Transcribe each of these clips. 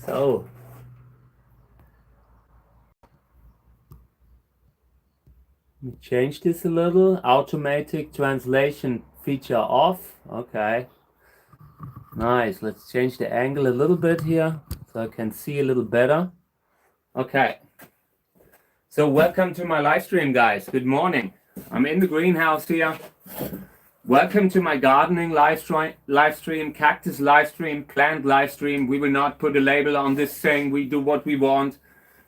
So, let me change this a little. Automatic translation feature off. Okay. Nice. Let's change the angle a little bit here so I can see a little better. Okay. So welcome to my live stream, guys. Good morning. I'm in the greenhouse here. Welcome to my gardening live stream, cactus live stream, plant live stream. We will not put a label on this saying we do what we want.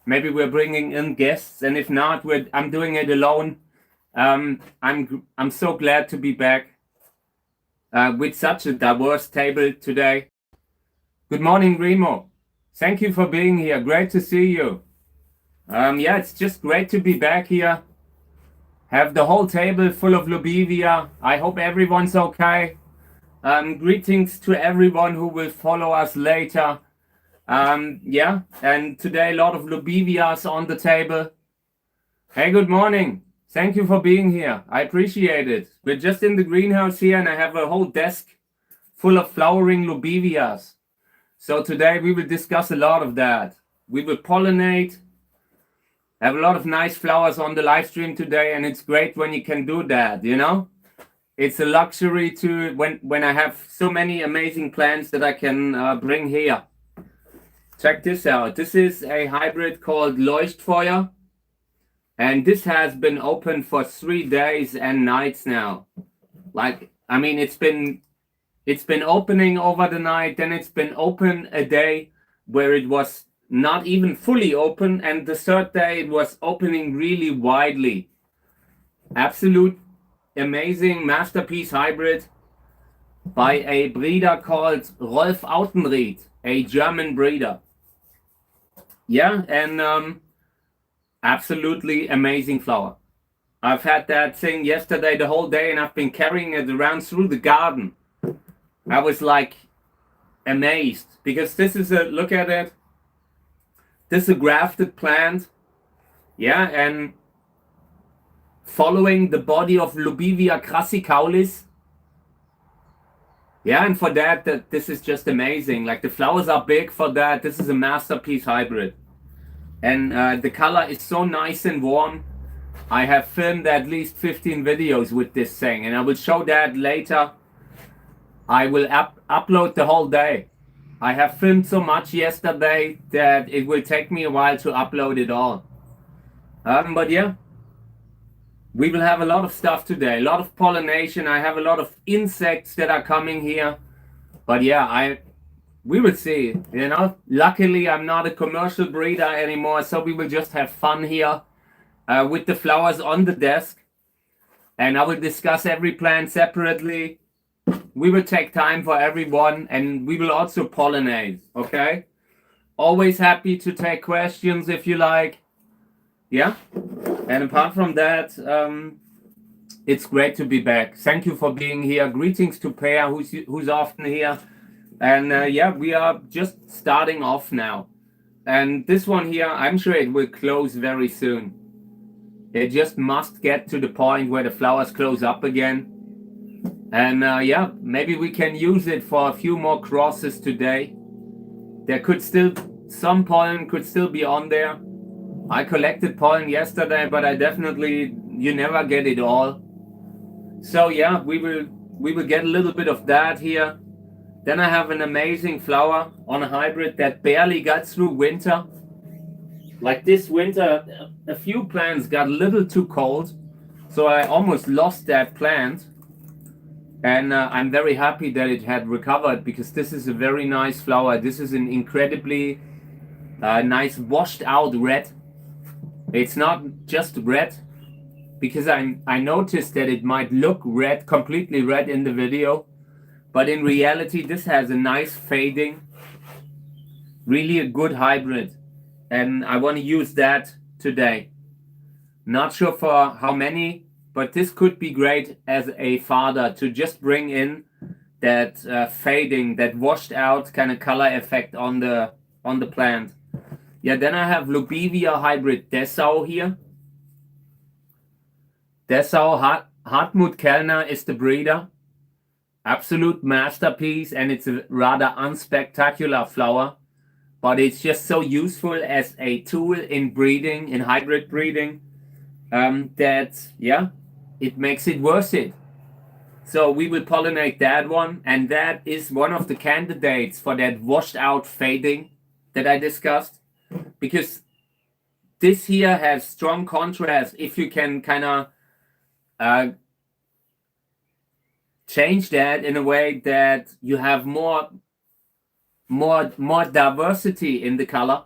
Maybe we're bringing in guests, and if not, I'm doing it alone. I'm so glad to be back with such a diverse table today. Good morning, Remo. Thank you for being here. Great to see you. Yeah, it's just great to be back here. Have the whole table full of Lobivia. I hope everyone's okay. Greetings to everyone who will follow us later. Yeah, and today a lot of Lobivias on the table. Hey, good morning. Thank you for being here. I appreciate it. We're just in the greenhouse here and I have a whole desk full of flowering Lobivias. So today we will discuss a lot of that. We will pollinate. Have a lot of nice flowers on the live stream today, and it's great when you can do that, you know? It's a luxury to when I have so many amazing plants that I can bring here. Check this out. This is a hybrid called Leuchtfeuer, and this has been open for 3 days and nights now. Like, I mean, it's been opening over the night, then it's been open a day where it was not even fully open, and the third day it was opening really widely. Absolute amazing masterpiece hybrid by a breeder called Rolf Autenried, a German breeder. Yeah, and absolutely amazing flower. I've had that thing yesterday the whole day and I've been carrying it around through the garden. I was like amazed because this is a, look at it. This is a grafted plant, yeah, and following the body of Lobivia crassicaulis. Yeah, and for that, this is just amazing. Like the flowers are big for that. This is a masterpiece hybrid. And the color is so nice and warm. I have filmed at least 15 videos with this thing, and I will show that later. I will upload the whole day. I have filmed so much yesterday that it will take me a while to upload it all. But yeah, we will have a lot of stuff today, a lot of pollination. I have a lot of insects that are coming here. But yeah, we will see, you know. Luckily, I'm not a commercial breeder anymore, so we will just have fun here with the flowers on the desk. And I will discuss every plant separately. We will take time for everyone, and we will also pollinate, okay? Always happy to take questions if you like. Yeah? And apart from that, it's great to be back. Thank you for being here. Greetings to Pear, who's often here. And yeah, we are just starting off now. And this one here, I'm sure it will close very soon. It just must get to the point where the flowers close up again. And yeah, maybe we can use it for a few more crosses today. There could still, some pollen could still be on there. I collected pollen yesterday, but I definitely, you never get it all. So yeah, we will get a little bit of that here. Then I have an amazing flower on a hybrid that barely got through winter. Like this winter, a few plants got a little too cold. So I almost lost that plant. And I'm very happy that it had recovered because this is a very nice flower. This is an incredibly nice washed out red. It's not just red because I noticed that it might look red, completely red in the video. But in reality, this has a nice fading. Really a good hybrid. And I want to use that today. Not sure for how many, but this could be great as a fodder to just bring in that fading, that washed out kind of color effect on the plant. Yeah, then I have Lobivia hybrid Dessau here. Dessau, Hartmut Kellner is the breeder. Absolute masterpiece, and it's a rather unspectacular flower. but it's just so useful as a tool in breeding, in hybrid breeding, that, yeah, it makes it worth it. So we will pollinate that one, and that is one of the candidates for that washed out fading that I discussed, because this here has strong contrast. If you can kind of change that in a way that you have more diversity in the color,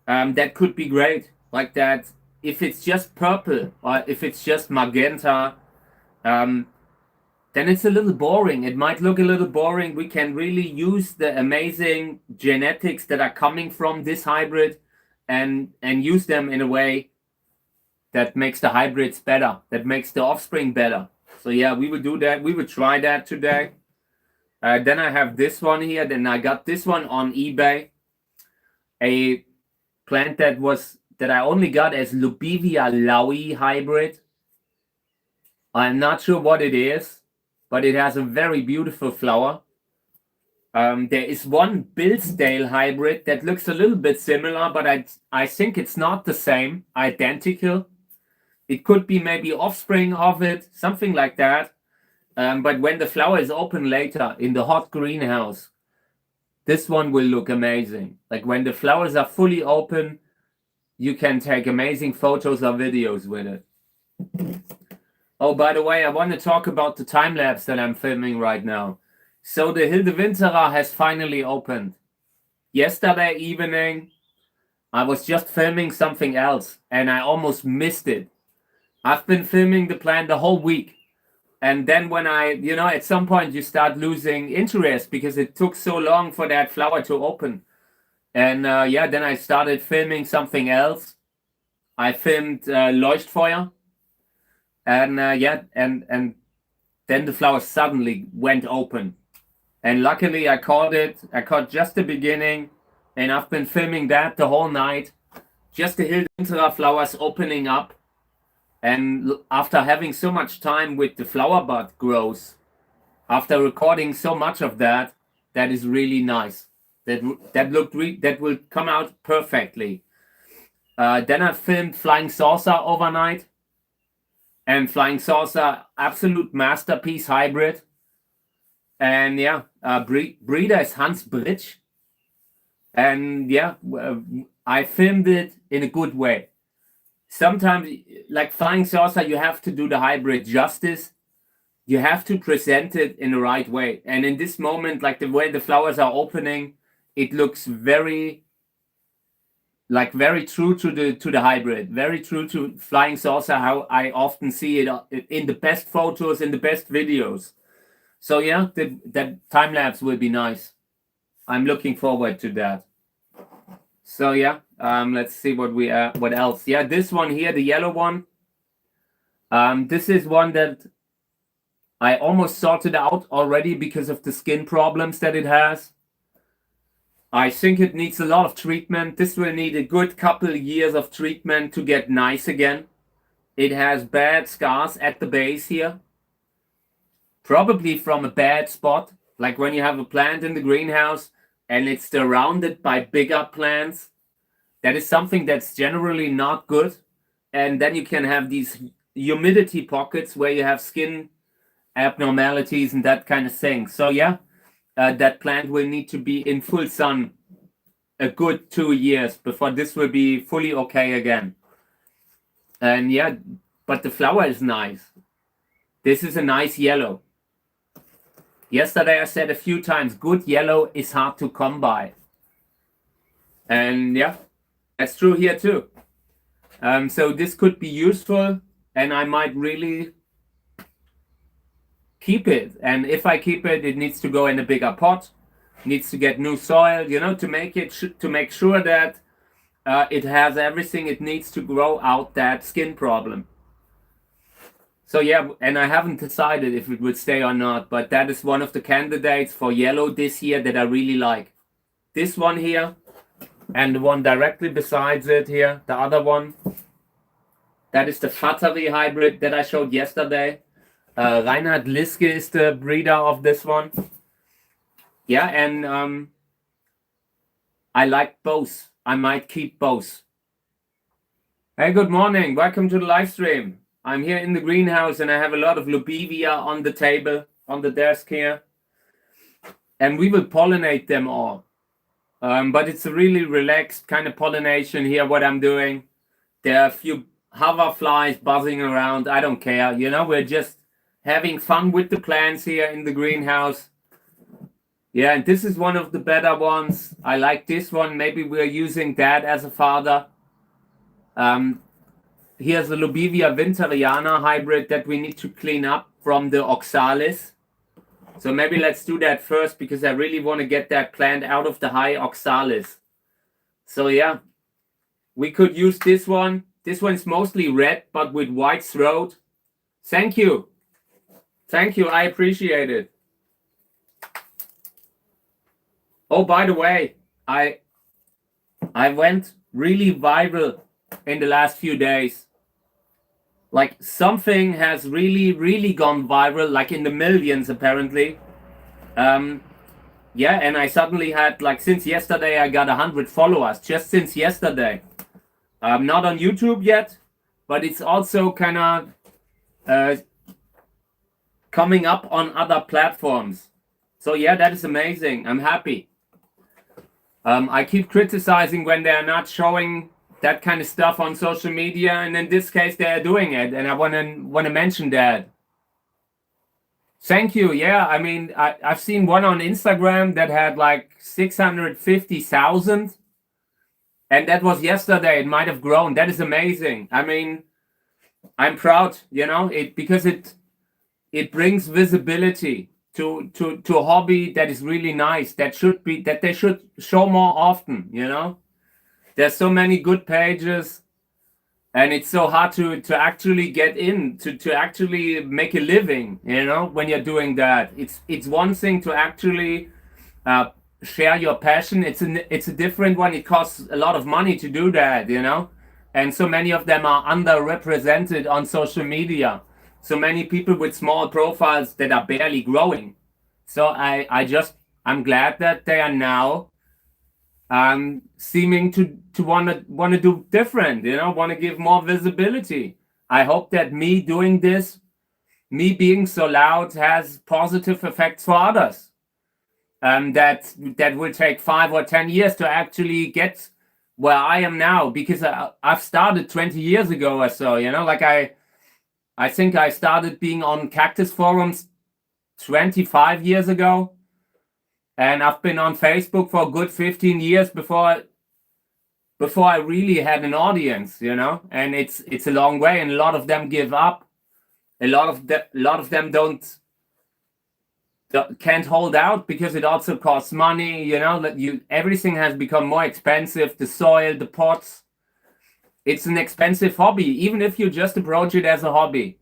that could be great. Like that, if it's just purple or if it's just magenta, then it's a little boring. It might look a little boring. We can really use the amazing genetics that are coming from this hybrid and use them in a way that makes the hybrids better, that makes the offspring better. So yeah, we would do that. We would try that today. Then I have this one here. Then I got this one on eBay. A plant that I only got as Lubivia Laui hybrid. I'm not sure what it is, but it has a very beautiful flower. There is one Billsdale hybrid that looks a little bit similar, but I think it's not the same, identical. It could be maybe offspring of it, something like that. But when the flower is open later in the hot greenhouse, this one will look amazing. Like when the flowers are fully open, you can take amazing photos or videos with it. Oh, by the way, I want to talk about the time lapse that I'm filming right now. So the Hilde Winterer has finally opened. Yesterday evening, I was just filming something else and I almost missed it. I've been filming the plant the whole week. And then when at some point you start losing interest because it took so long for that flower to open. And then I started filming something else. I filmed Leuchtfeuer. And and then the flower suddenly went open. And luckily I caught it. I caught just the beginning. And I've been filming that the whole night. Just the Hilde Winterer flowers opening up. And after having so much time with the flower bud growth, after recording so much of that, that is really nice. That will come out perfectly. Then I filmed Flying Saucer overnight. And Flying Saucer, absolute masterpiece hybrid. And yeah, breeder is Hans Britsch. And yeah, I filmed it in a good way. Sometimes, like Flying Saucer, you have to do the hybrid justice. You have to present it in the right way. And in this moment, like the way the flowers are opening, it looks very true to the hybrid, very true to Flying Saucer, how I often see it in the best photos, in the best videos. So yeah, that time lapse will be nice. I'm looking forward to that. So yeah, let's see what else. Yeah, this one here, the yellow one. This is one that I almost sorted out already because of the skin problems that it has. I think it needs a lot of treatment. This will need a good couple years of treatment to get nice again. It has bad scars at the base here. Probably from a bad spot, like when you have a plant in the greenhouse and it's surrounded by bigger plants. That is something that's generally not good. And then you can have these humidity pockets where you have skin abnormalities and that kind of thing. So yeah, that plant will need to be in full sun a good 2 years before this will be fully okay again. And yeah, but the flower is nice. This is a nice yellow. Yesterday I said a few times, good yellow is hard to come by. And yeah, that's true here too. So this could be useful and I might really keep it. And if I keep it, it needs to go in a bigger pot, needs to get new soil, to make sure that it has everything it needs to grow out that skin problem. So yeah, and I haven't decided if it would stay or not, but that is one of the candidates for yellow this year that I really like. This one here, and the one directly besides it here, the other one. That is the Fatari hybrid that I showed yesterday. Reinhard Liske is the breeder of this one. Yeah, and I like both. I might keep both. Hey, good morning. Welcome to the live stream. I'm here in the greenhouse and I have a lot of lobelia on the table, on the desk here. And we will pollinate them all. But it's a really relaxed kind of pollination here, what I'm doing. There are a few hoverflies buzzing around. I don't care. You know, we're just having fun with the plants here in the greenhouse. Yeah, and this is one of the better ones. I like this one. Maybe we're using that as a fodder. Here's the Lobelia winteriana hybrid that we need to clean up from the oxalis. So maybe let's do that first because I really want to get that plant out of the high oxalis. So yeah, we could use this one. This one's mostly red, but with white throat. Thank you. Thank you. I appreciate it. Oh, by the way, I went really viral in the last few days. Like something has really gone viral, like in the millions apparently. Yeah, and I suddenly had, like, since yesterday I got 100 followers, just since yesterday. Not on YouTube yet, but it's also kind of coming up on other platforms. So yeah, that is amazing. I'm happy. I keep criticizing when they're not showing that kind of stuff on social media, and in this case they're doing it, and I want to mention that. Thank you. Yeah, I mean, I've seen one on Instagram that had like 650,000, and that was yesterday. It might have grown. That is amazing. I mean, I'm proud, you know, because it brings visibility to a hobby that is really nice, that they should show more often, you know. There's so many good pages, and it's so hard to actually get in, to actually make a living, you know, when you're doing that. It's one thing to actually share your passion. It's a different one. It costs a lot of money to do that, you know, and so many of them are underrepresented on social media. So many people with small profiles that are barely growing. So I'm glad that they are now seeming to want to do different, you know, want to give more visibility. I hope that me doing this, me being so loud, has positive effects for others. That will take 5 or 10 years to actually get where I am now, because I've started 20 years ago or so, you know, like I think I started being on Cactus forums 25 years ago. And I've been on Facebook for a good 15 years before I really had an audience, you know. And it's a long way, and a lot of them give up. A lot of them can't hold out because it also costs money, you know. That everything has become more expensive. The soil, the pots. It's an expensive hobby, even if you just approach it as a hobby.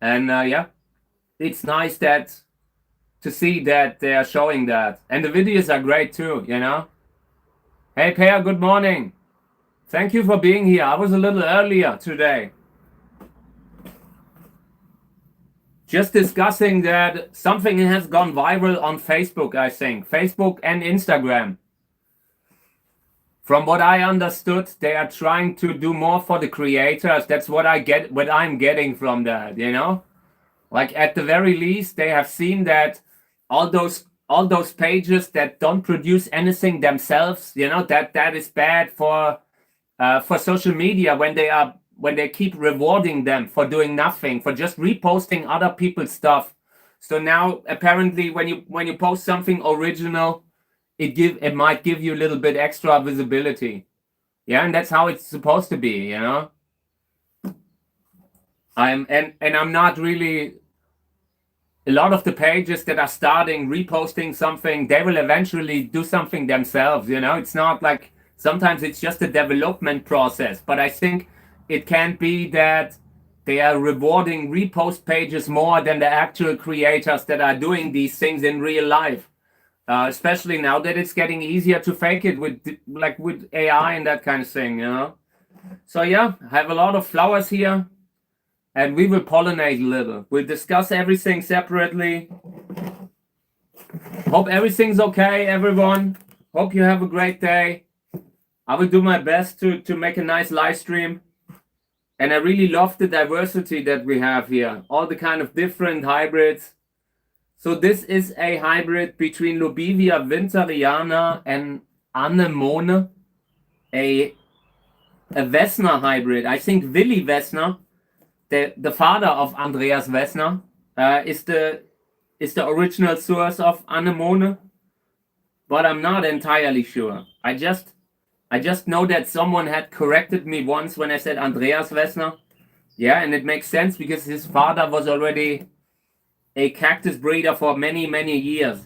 And yeah, it's nice to see that they are showing that. And the videos are great too, you know. Hey, Pear, good morning. Thank you for being here. I was a little earlier today. Just discussing that something has gone viral on Facebook, I think. Facebook and Instagram. From what I understood, they are trying to do more for the creators. That's what I'm getting from that, you know. Like at the very least, they have seen that all those pages that don't produce anything themselves, you know, that is bad for social media when they keep rewarding them for doing nothing, for just reposting other people's stuff. So now apparently when you post something original, it might give you a little bit extra visibility. Yeah, and that's how it's supposed to be, you know. I'm not really. A lot of the pages that are starting reposting something, they will eventually do something themselves, you know. It's not like, sometimes it's just a development process, but I think it can be that they are rewarding repost pages more than the actual creators that are doing these things in real life, especially now that it's getting easier to fake it with AI and that kind of thing, you know. So yeah, I have a lot of flowers here. And we will pollinate a little. We'll discuss everything separately. Hope everything's okay, everyone. Hope you have a great day. I will do my best to make a nice live stream. And I really love the diversity that we have here. All the kind of different hybrids. So this is a hybrid between Lobivia winteriana and anemone. A Wessner hybrid. I think Willi Wessner, the father of Andreas Wessner, is the original source of anemone, but I'm not entirely sure. I just know that someone had corrected me once when I said Andreas Wessner. Yeah, and it makes sense because his father was already a cactus breeder for many, many years.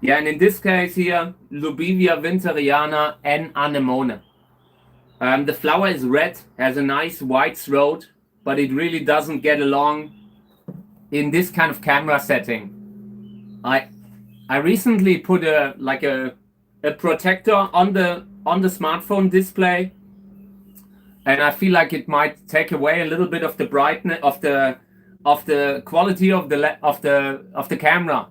Yeah, and in this case here, Lobivia winteriana and anemone. The flower is red, has a nice white throat, but it really doesn't get along in this kind of camera setting. I recently put a protector on the smartphone display, and I feel like it might take away a little bit of the brightness of the quality of the camera.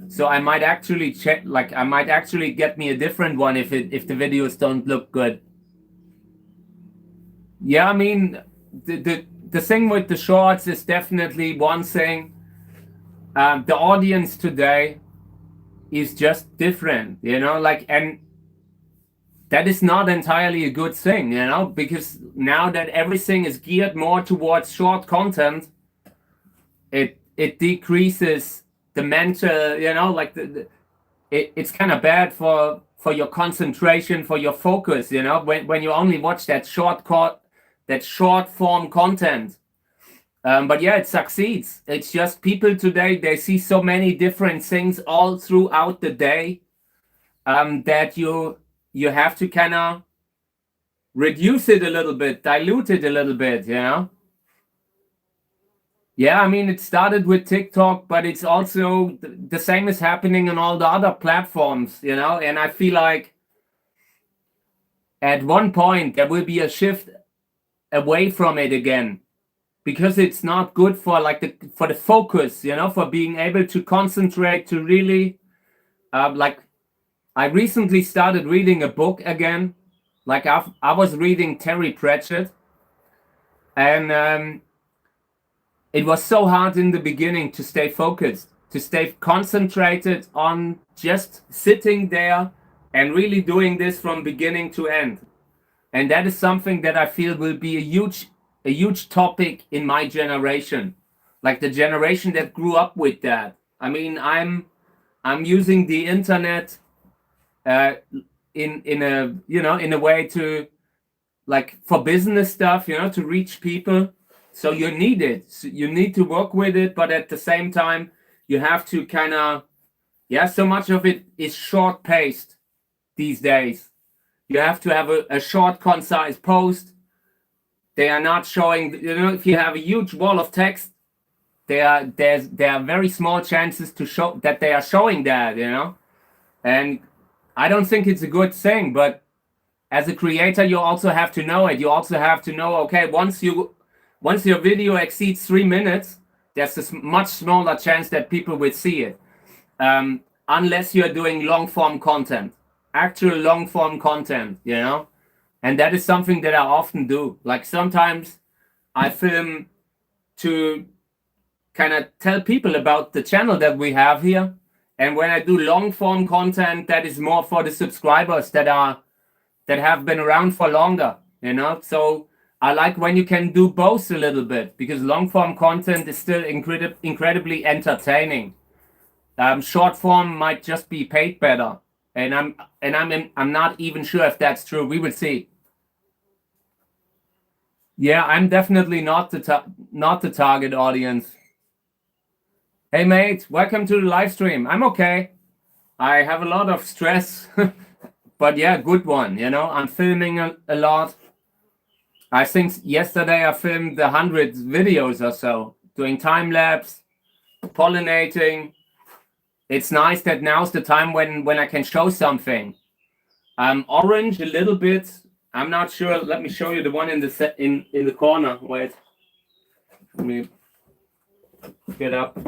So I might actually check, I might actually get me a different one if the videos don't look good. Yeah, I mean, the thing with the shorts is definitely one thing. The audience today is just different, you know, and that is not entirely a good thing, you know, because now that everything is geared more towards short content, it decreases the mental, you know, it's kind of bad for your concentration, for your focus, you know, when you only watch that short form content. But yeah, it succeeds. It's just people today, they see so many different things all throughout the day, that you have to kind of reduce it a little bit, dilute it a little bit, you know. Yeah, I mean, it started with TikTok, but it's also the same is happening on all the other platforms, you know. And I feel like at one point there will be a shift away from it again, because it's not good for for the focus, you know, for being able to concentrate, to really I recently started reading a book again. I was reading Terry Pratchett, and it was so hard in the beginning to stay focused, to stay concentrated on just sitting there and really doing this from beginning to end. And that is something that I feel will be a huge topic in my generation, like the generation that grew up with that. I mean, I'm using the internet in a way to, like, for business stuff, you know, to reach people. So you need it. So you need to work with it, but at the same time, you have to kind of, yeah, so much of it is short paced these days. You have to have a short, concise post. They are not showing, you know, if you have a huge wall of text, there are very small chances to show that they are showing that, you know. And I don't think it's a good thing, but as a creator, you also have to know it. You also have to know, okay, once your video exceeds 3 minutes, there's a much smaller chance that people will see it, unless you're doing long form content, actual long form content, you know. And that is something that I often do. Like, sometimes I film to kind of tell people about the channel that we have here. And when I do long form content, that is more for the subscribers that have been around for longer, you know. So I like when you can do both a little bit, because long form content is still incredibly entertaining. Short form might just be paid better, and I'm not even sure if that's true. We will see. Yeah, I'm definitely not the target audience. Hey mate, welcome to the live stream. I'm okay. I have a lot of stress, but yeah, good one. You know, I'm filming a lot. I think yesterday I filmed 100 videos or so, doing time lapse, pollinating. It's nice that now's the time when I can show something. Orange a little bit. I'm not sure. Let me show you the one in the corner. Wait. Let me get up.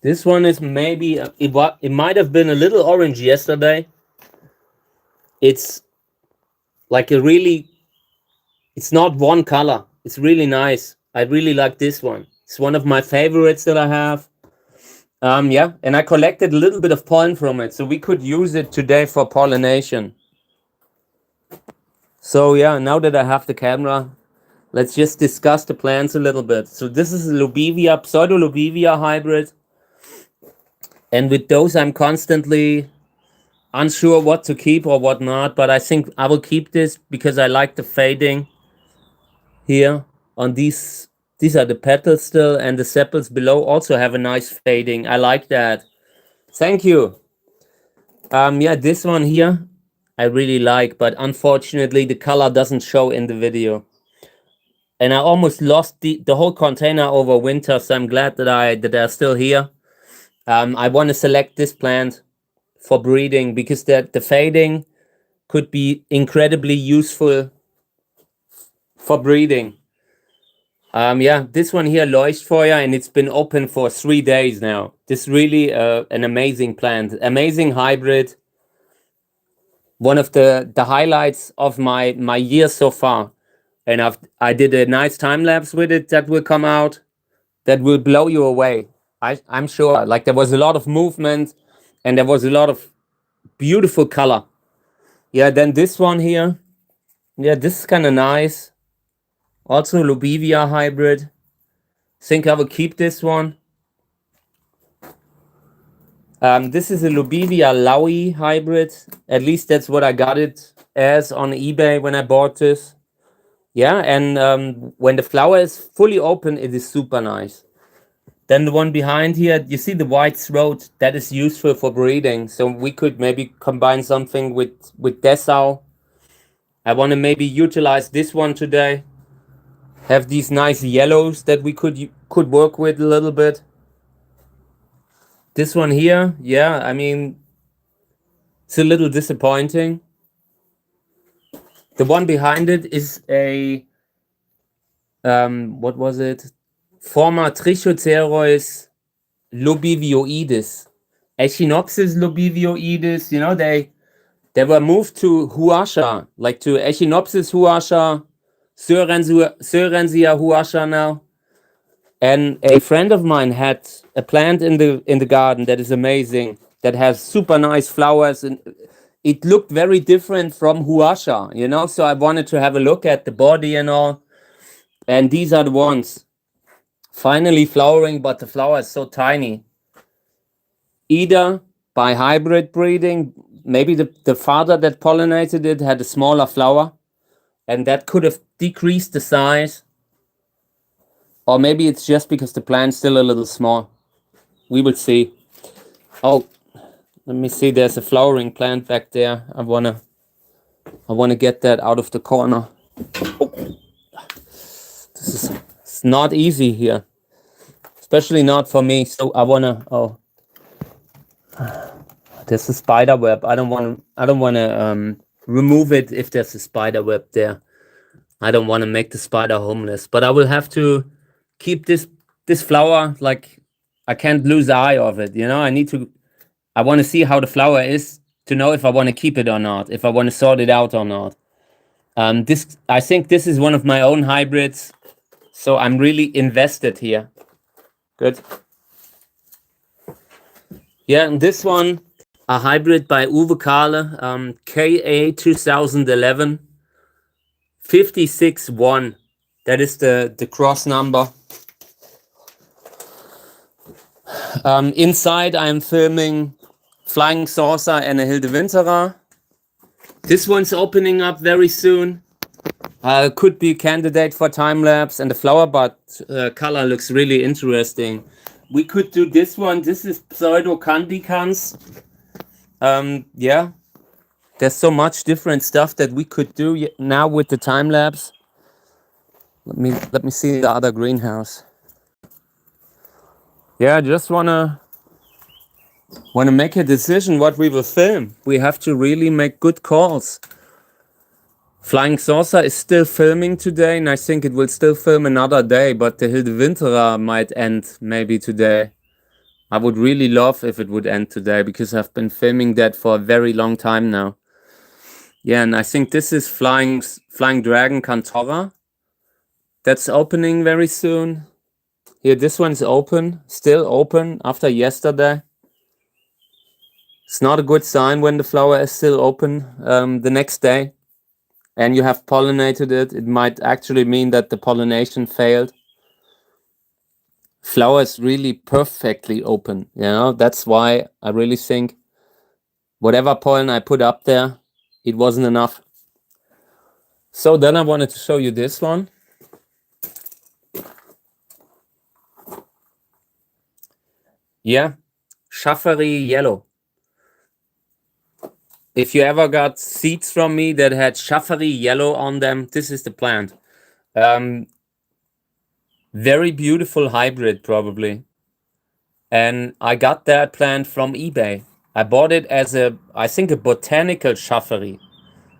This one is maybe, it might have been a little orange yesterday. It's like a really, it's not one color. It's really nice. I really like this one. It's one of my favorites that I have. Yeah, and I collected a little bit of pollen from it, so we could use it today for pollination. So yeah, now that I have the camera, let's just discuss the plants a little bit. So this is a Lobivia, Pseudo-Lobivia hybrid. And with those, I'm constantly unsure what to keep or what not, but I think I will keep this because I like the fading here on these. These are the petals still, and the sepals below also have a nice fading. I like that. Thank you. Yeah, this one here I really like, but unfortunately the color doesn't show in the video. And I almost lost the whole container over winter, so I'm glad that they're still here. I want to select this plant for breeding because the fading could be incredibly useful for breeding. Yeah, this one here, Leuchtfeuer, and it's been open for 3 days now. This is really an amazing plant, amazing hybrid. One of the highlights of my year so far. And I did a nice time lapse with it that will come out, that will blow you away. I'm sure. Like, there was a lot of movement, and there was a lot of beautiful color. Yeah, then this one here. Yeah, this is kind of nice. Also Lobivia hybrid. Think I will keep this one. This is a Lobivia Laui hybrid. At least that's what I got it as on eBay when I bought this. Yeah, and when the flower is fully open, it is super nice. Then the one behind here, you see the white throat, that is useful for breeding. So we could maybe combine something with Dessau. I want to maybe utilize this one today. Have these nice yellows that we could work with a little bit. This one here, yeah, I mean, it's a little disappointing. The one behind it is a, what was it? Forma Trichocereus lobivioides. Echinopsis lobivioides, you know, they were moved to Huasha, like to Echinopsis Huasha, Sörensia Huasha now. And a friend of mine had a plant in the garden that is amazing, that has super nice flowers, and it looked very different from Huasha, you know. So I wanted to have a look at the body and all. And these are the ones finally flowering, but the flower is so tiny. Either by hybrid breeding, maybe the father that pollinated it had a smaller flower, and that could have decreased the size. Or maybe it's just because the plant's still a little small. We will see. Oh, let me see. There's a flowering plant back there. I wanna get that out of the corner. Oh. It's not easy here, especially not for me. So I wanna. Oh, there's a spider web. I don't wanna remove it if there's a spider web there. I don't want to make the spider homeless, but I will have to keep this flower. Like, I can't lose the eye of it, you know. I want to see how the flower is to know if I want to keep it or not, if I want to sort it out or not. I think this is one of my own hybrids, so I'm really invested here. Good. Yeah, and this one, a hybrid by Uwe Kahle, KA 2011. 56-1, that is the cross number. Inside I'm filming Flying Saucer and a Hilde Winterer. This one's opening up very soon. Could be a candidate for time lapse, and the flower bud color looks really interesting. We could do this one. This is Pseudo Candicans. Yeah. There's so much different stuff that we could do now with the time lapse. Let me see the other greenhouse. Yeah, I just wanna make a decision what we will film. We have to really make good calls. Flying Saucer is still filming today, and I think it will still film another day, but the Hilde Winterer might end maybe today. I would really love if it would end today because I've been filming that for a very long time now. Yeah, and I think this is Flying Dragon Cantora. That's opening very soon. Here, this one's open, still open after yesterday. It's not a good sign when the flower is still open the next day and you have pollinated it. It might actually mean that the pollination failed. Flower is really perfectly open, you know. That's why I really think whatever pollen I put up there, it wasn't enough. So then I wanted to show you this one. Yeah, Schaffery yellow. If you ever got seeds from me that had Schaffery yellow on them, this is the plant. Very beautiful hybrid, probably. And I got that plant from eBay. I bought it as I think a botanical Schaffery.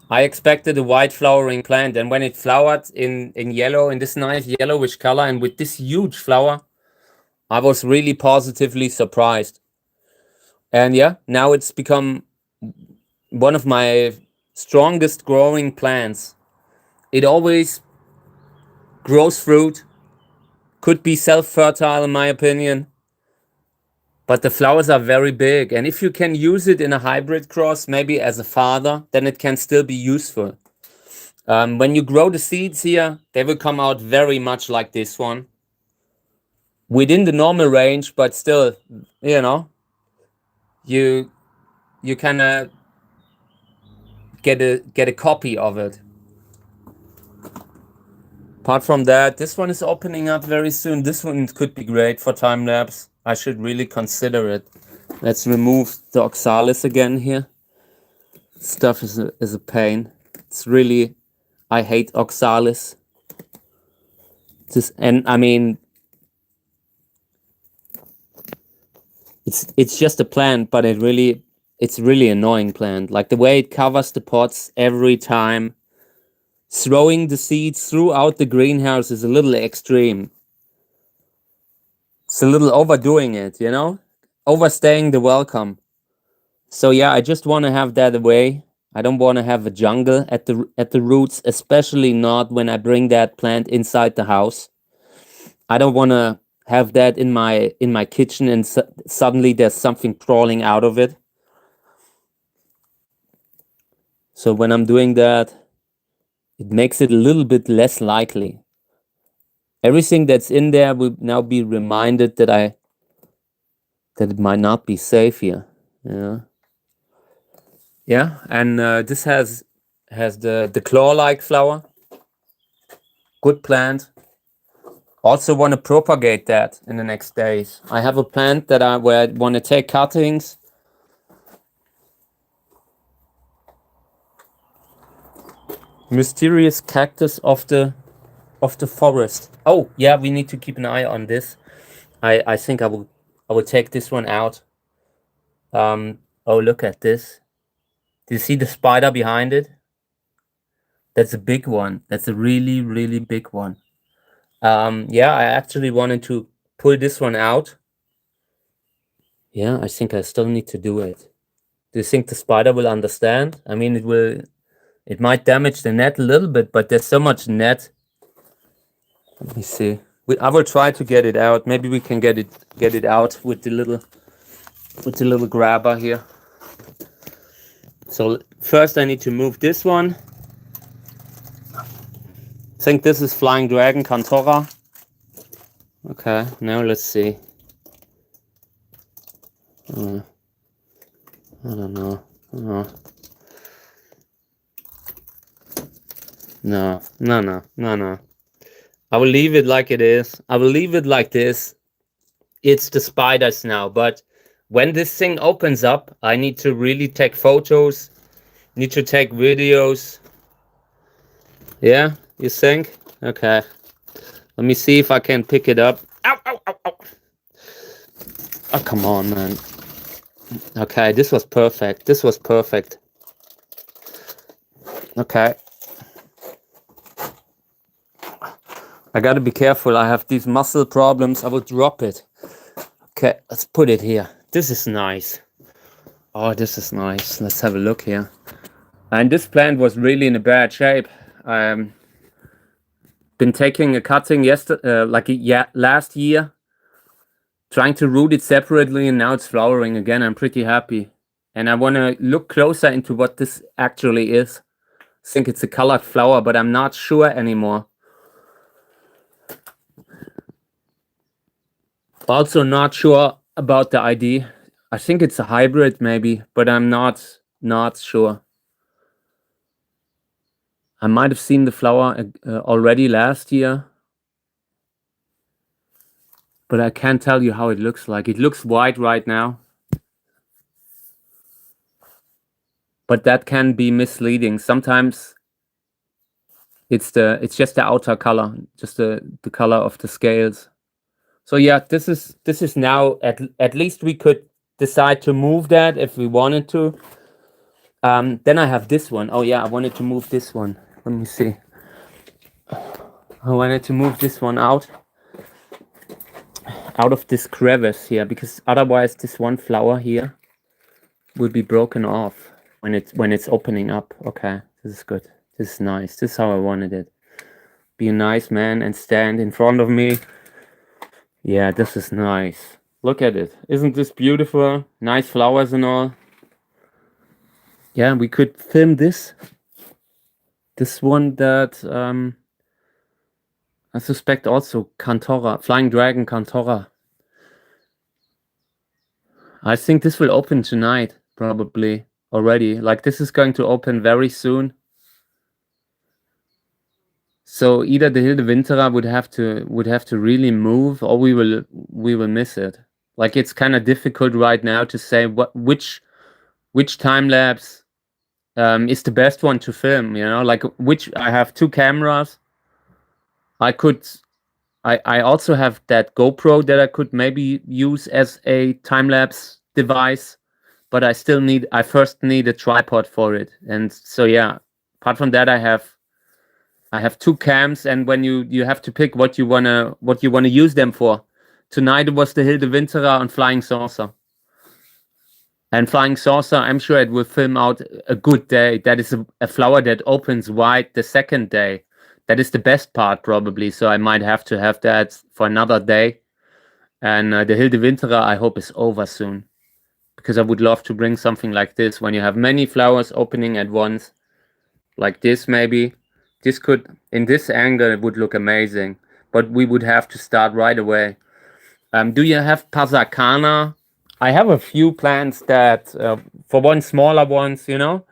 I expected a white flowering plant, and when it flowered in yellow, in this nice yellowish color, and with this huge flower, I was really positively surprised. And yeah, now it's become one of my strongest growing plants. It always grows fruit, could be self-fertile in my opinion, but the flowers are very big. And if you can use it in a hybrid cross, maybe as a father, then it can still be useful. When you grow the seeds here, they will come out very much like this one. Within the normal range, but still, you know, you can get a copy of it. Apart from that, this one is opening up very soon. This one could be great for time lapse. I should really consider it. Let's remove the oxalis again here. Stuff is a pain. It's really, I hate oxalis. And I mean, it's just a plant, but it's really annoying plant. Like the way it covers the pots every time. Throwing the seeds throughout the greenhouse is a little extreme. It's a little overdoing it, you know? Overstaying the welcome. So yeah, I just want to have that away. I don't want to have a jungle at the roots, especially not when I bring that plant inside the house. I don't want to have that in my kitchen and suddenly there's something crawling out of it. So when I'm doing that, it makes it a little bit less likely. Everything that's in there will now be reminded that it might not be safe here. Yeah, and this has the claw-like flower. Good plant. Also want to propagate that in the next days. I have a plant that where I want to take cuttings. Mysterious cactus of the forest. Oh yeah, we need to keep an eye on this. I think I will take this one out. Oh, look at this. Do you see the spider behind it? That's a big one. That's a really, really big one. Yeah, I actually wanted to pull this one out. Yeah, I think I still need to do it. Do you think the spider will understand? I mean, it might damage the net a little bit, but there's so much net. Let me see. I will try to get it out. Maybe we can get it out with the little grabber here. So first I need to move this one. I think this is Flying Dragon Cantora. Okay, now let's see. I don't know. No. I will leave it like it is. I will leave it like this. It's the spiders now, but when this thing opens up, I need to really take photos, need to take videos. Yeah, you think? Okay. Let me see if I can pick it up. Ow, ow, ow, ow. Oh, come on, man. Okay, this was perfect. This was perfect. Okay. I gotta be careful. I have these muscle problems. I will drop it. Okay, let's put it here. This is nice. Oh, this is nice. Let's have a look here. And this plant was really in a bad shape. Been taking a cutting last year, trying to root it separately, and now it's flowering again. I'm pretty happy. And I want to look closer into what this actually is. I think it's a colored flower, but I'm not sure anymore. Also not sure about the ID. I think it's a hybrid maybe, but I'm not sure. I might have seen the flower already last year, but I can't tell you how it looks like. It looks white right now, but that can be misleading. Sometimes it's just the outer color, just the color of the scales. So yeah, this is now at least we could decide to move that if we wanted to. Then I have this one. Oh yeah, I wanted to move this one. Let me see. I wanted to move this one out of this crevice here, because otherwise this one flower here would be broken off when it's opening up. Okay, this is good. This is nice. This is how I wanted it. Be a nice man and stand in front of me. Yeah, this is nice. Look at it. Isn't this beautiful? Nice flowers and all. Yeah, we could film this. This one that I suspect also Cantora, Flying Dragon Cantora. I think this will open tonight, probably already. Like this is going to open very soon. So either the Hilde Winterer would have to really move, or we will miss it. Like it's kind of difficult right now to say which time lapse is the best one to film. You know, like I have 2 cameras. I also have that GoPro that I could maybe use as a time lapse device, but I first need a tripod for it. And so yeah, apart from that, I have 2 cams, and when you have to pick what you wanna use them for. Tonight it was the Hilde Winterer and Flying Saucer. And Flying Saucer, I'm sure it will film out a good day. That is a flower that opens white the second day. That is the best part probably. So I might have to have that for another day. And the Hilde Winterer, I hope, is over soon, because I would love to bring something like this when you have many flowers opening at once, like this maybe. This could, in this angle, it would look amazing, but we would have to start right away. Do you have Pasacana? I have a few plants that, for one, smaller ones, you know,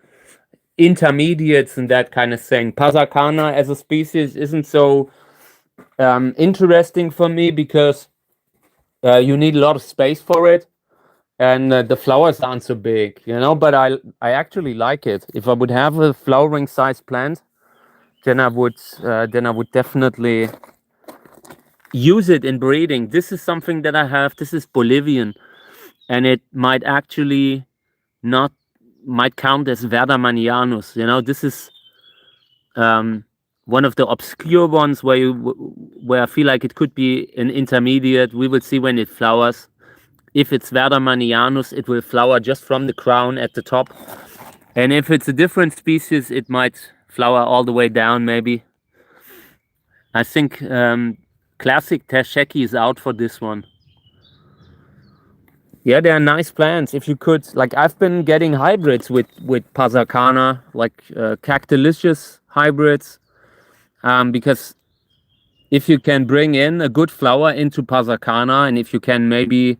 intermediates and that kind of thing. Pasacana as a species isn't so interesting for me, because you need a lot of space for it, and the flowers aren't so big, you know. But I actually like it. If I would have a flowering size plant, then I would definitely use it in breeding. This is something that I have. This is Bolivian, and it might actually might count as Verdermanianus. You know, this is one of the obscure ones where I feel like it could be an intermediate. We will see when it flowers. If it's Verdermanianus, it will flower just from the crown at the top, and if it's a different species, it might flower all the way down maybe. I think classic Tersheki is out for this one. Yeah, they are nice plants. If you could, like, I've been getting hybrids with Pasacana, like Cactus hybrids, because if you can bring in a good flower into Pasacana, and if you can maybe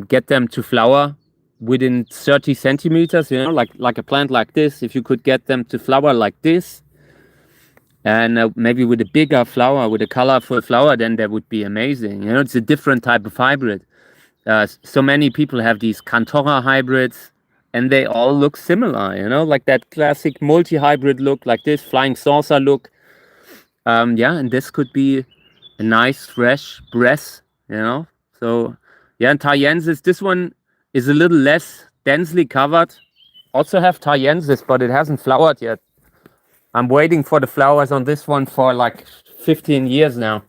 get them to flower within 30 centimeters, you know, like a plant like this, if you could get them to flower like this, and maybe with a bigger flower, with a colorful flower, then that would be amazing. You know, it's a different type of hybrid. So many people have these Cantora hybrids, and they all look similar, you know, like that classic multi-hybrid look, like this Flying Saucer look. Yeah, and this could be a nice fresh breath, you know. So yeah, and Thaiensis, this one is a little less densely covered. Also have Thaiensis, but it hasn't flowered yet. I'm waiting for the flowers on this one for like 15 years now.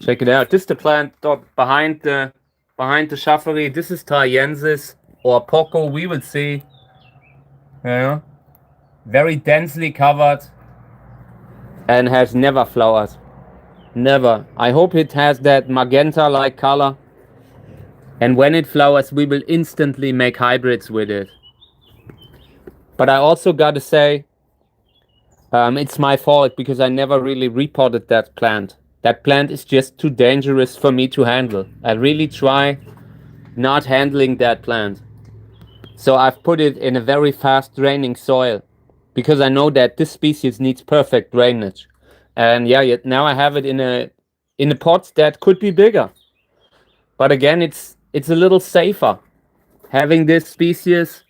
Check it out. This is the plant behind the Schaffery. This is Thaiensis or Poco. We will see. Yeah. Very densely covered and has never flowered. Never. I hope it has that magenta-like color. And when it flowers, we will instantly make hybrids with it. But I also got to say, it's my fault because I never really repotted that plant. That plant is just too dangerous for me to handle. I really try not handling that plant. So I've put it in a very fast draining soil because I know that this species needs perfect drainage. And yeah, now I have it in a pot that could be bigger. But again, it's a little safer having this species.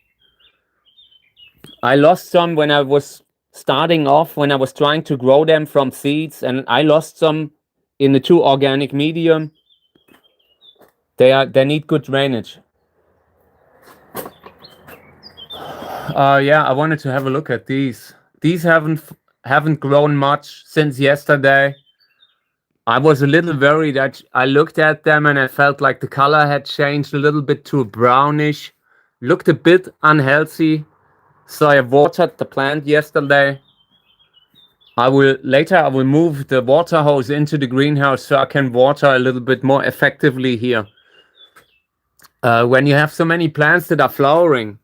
I lost some when I was starting off, when I was trying to grow them from seeds, and I lost some in the too organic medium. They need good drainage. Yeah, I wanted to have a look at these. These haven't grown much since yesterday. I was a little worried that I looked at them and I felt like the color had changed a little bit to brownish. Looked a bit unhealthy. So I watered the plant yesterday. I will move the water hose into the greenhouse so I can water a little bit more effectively here. When you have so many plants that are flowering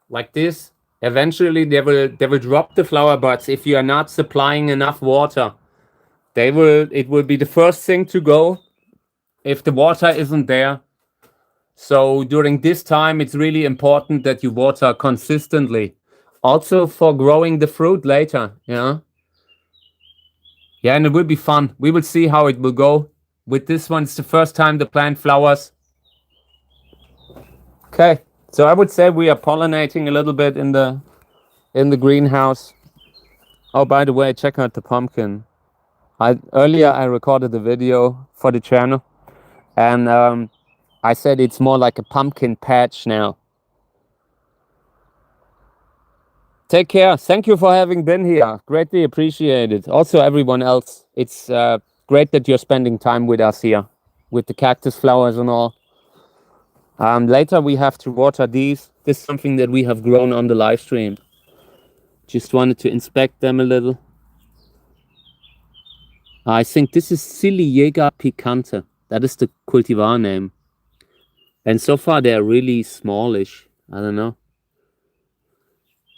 like this, eventually they will drop the flower buds if you are not supplying enough water. It will be the first thing to go if the water isn't there. So during this time, it's really important that you water consistently. Also for growing the fruit later, yeah. Yeah, and it will be fun. We will see how it will go. With this one, it's the first time the plant flowers. Okay, so I would say we are pollinating a little bit in the greenhouse. Oh, by the way, check out the pumpkin. Earlier I recorded the video for the channel, and I said it's more like a pumpkin patch now. Take care. Thank you for having been here. Greatly appreciated. Also everyone else. It's great that you're spending time with us here, with the cactus flowers and all. Later we have to water these. This is something that we have grown on the live stream. Just wanted to inspect them a little. I think this is Siliega picante. That is the cultivar name. And so far they're really smallish. I don't know.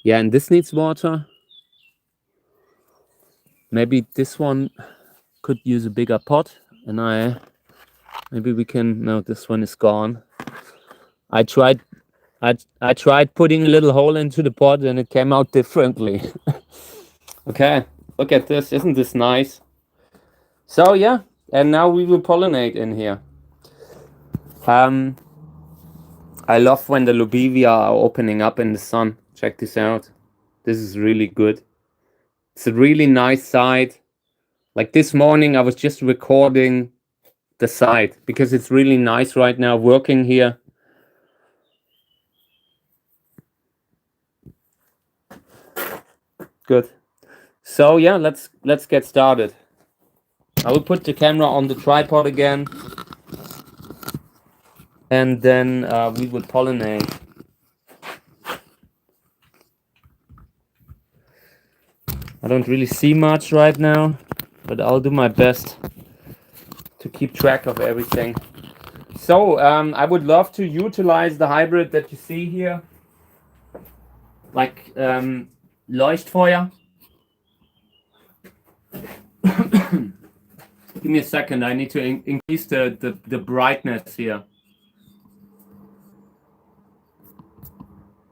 Yeah, and this needs water. Maybe this one could use a bigger pot. And maybe we can, no, this one is gone. I tried putting a little hole into the pot and it came out differently. Okay, look at this. Isn't this nice? So yeah, and now we will pollinate in here. I love when the lobevia are opening up in the sun. Check this out. This is really good. It's a really nice site. Like this morning, I was just recording the site because it's really nice right now working here. Good. So yeah, let's get started. I will put the camera on the tripod again, and then we will pollinate. I don't really see much right now, but I'll do my best to keep track of everything. So I would love to utilize the hybrid that you see here, like Leuchtfeuer. Give me a second. I need to increase the brightness here.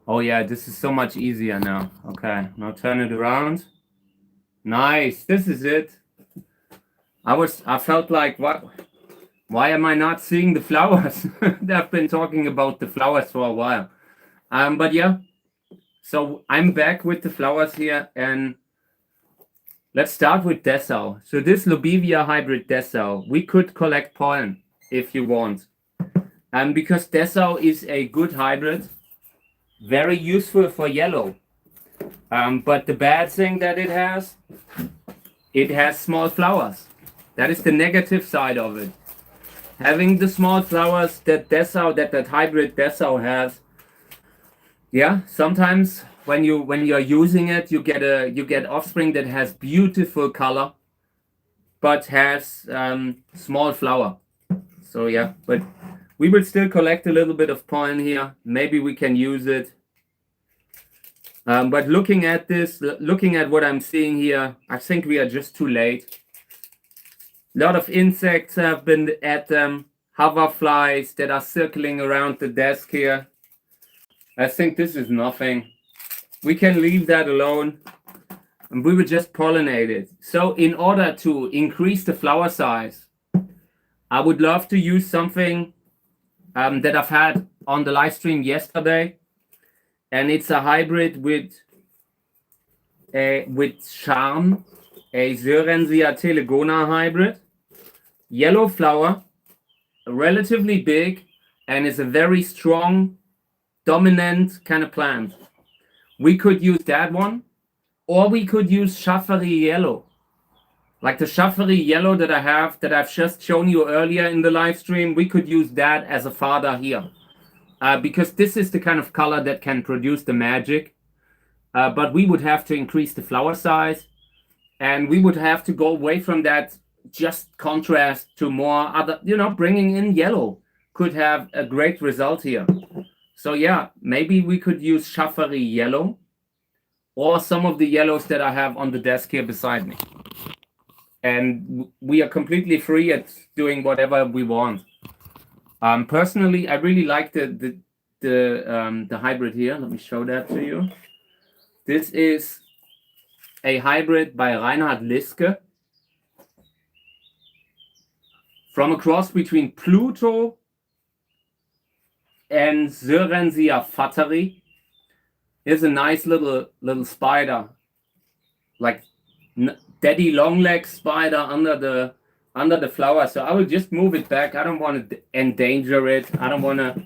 Oh yeah, this is so much easier now. Okay, now turn it around. Nice. This is it. I felt like, what? Why am I not seeing the flowers? I've been talking about the flowers for a while. But yeah. So I'm back with the flowers here, and let's start with Dessau. So this Lobevia hybrid Dessau, we could collect pollen if you want. Because Dessau is a good hybrid, very useful for yellow. But the bad thing that it has small flowers. That is the negative side of it. Having the small flowers that that hybrid Dessau has. Yeah, sometimes when you're using it, you get offspring that has beautiful color, but has small flower. So yeah, but we will still collect a little bit of pollen here. Maybe we can use it. But looking at this, looking at what I'm seeing here, I think we are just too late. A lot of insects have been at them, hoverflies that are circling around the desk here. I think this is nothing. We can leave that alone and we will just pollinate it. So in order to increase the flower size, I would love to use something that I've had on the live stream yesterday. And it's a hybrid with Charm, a Sörensia telegona hybrid. Yellow flower, relatively big, and is a very strong, dominant kind of plant. We could use that one, or we could use Schaffery yellow. Like the Schaffery yellow that I have, that I've just shown you earlier in the live stream, we could use that as a father here. Because this is the kind of color that can produce the magic. But we would have to increase the flower size, and we would have to go away from that just contrast to more other, bringing in yellow could have a great result here. So yeah, maybe we could use Schaffery yellow or some of the yellows that I have on the desk here beside me. And we are completely free at doing whatever we want. Personally, I really like the hybrid here. Let me show that to you. This is a hybrid by Reinhard Liske, from a cross between Pluto and Sörensia fateri. Is a nice little spider, like daddy long leg spider under the flower. So I will just move it back. I don't want to endanger it. I don't want to.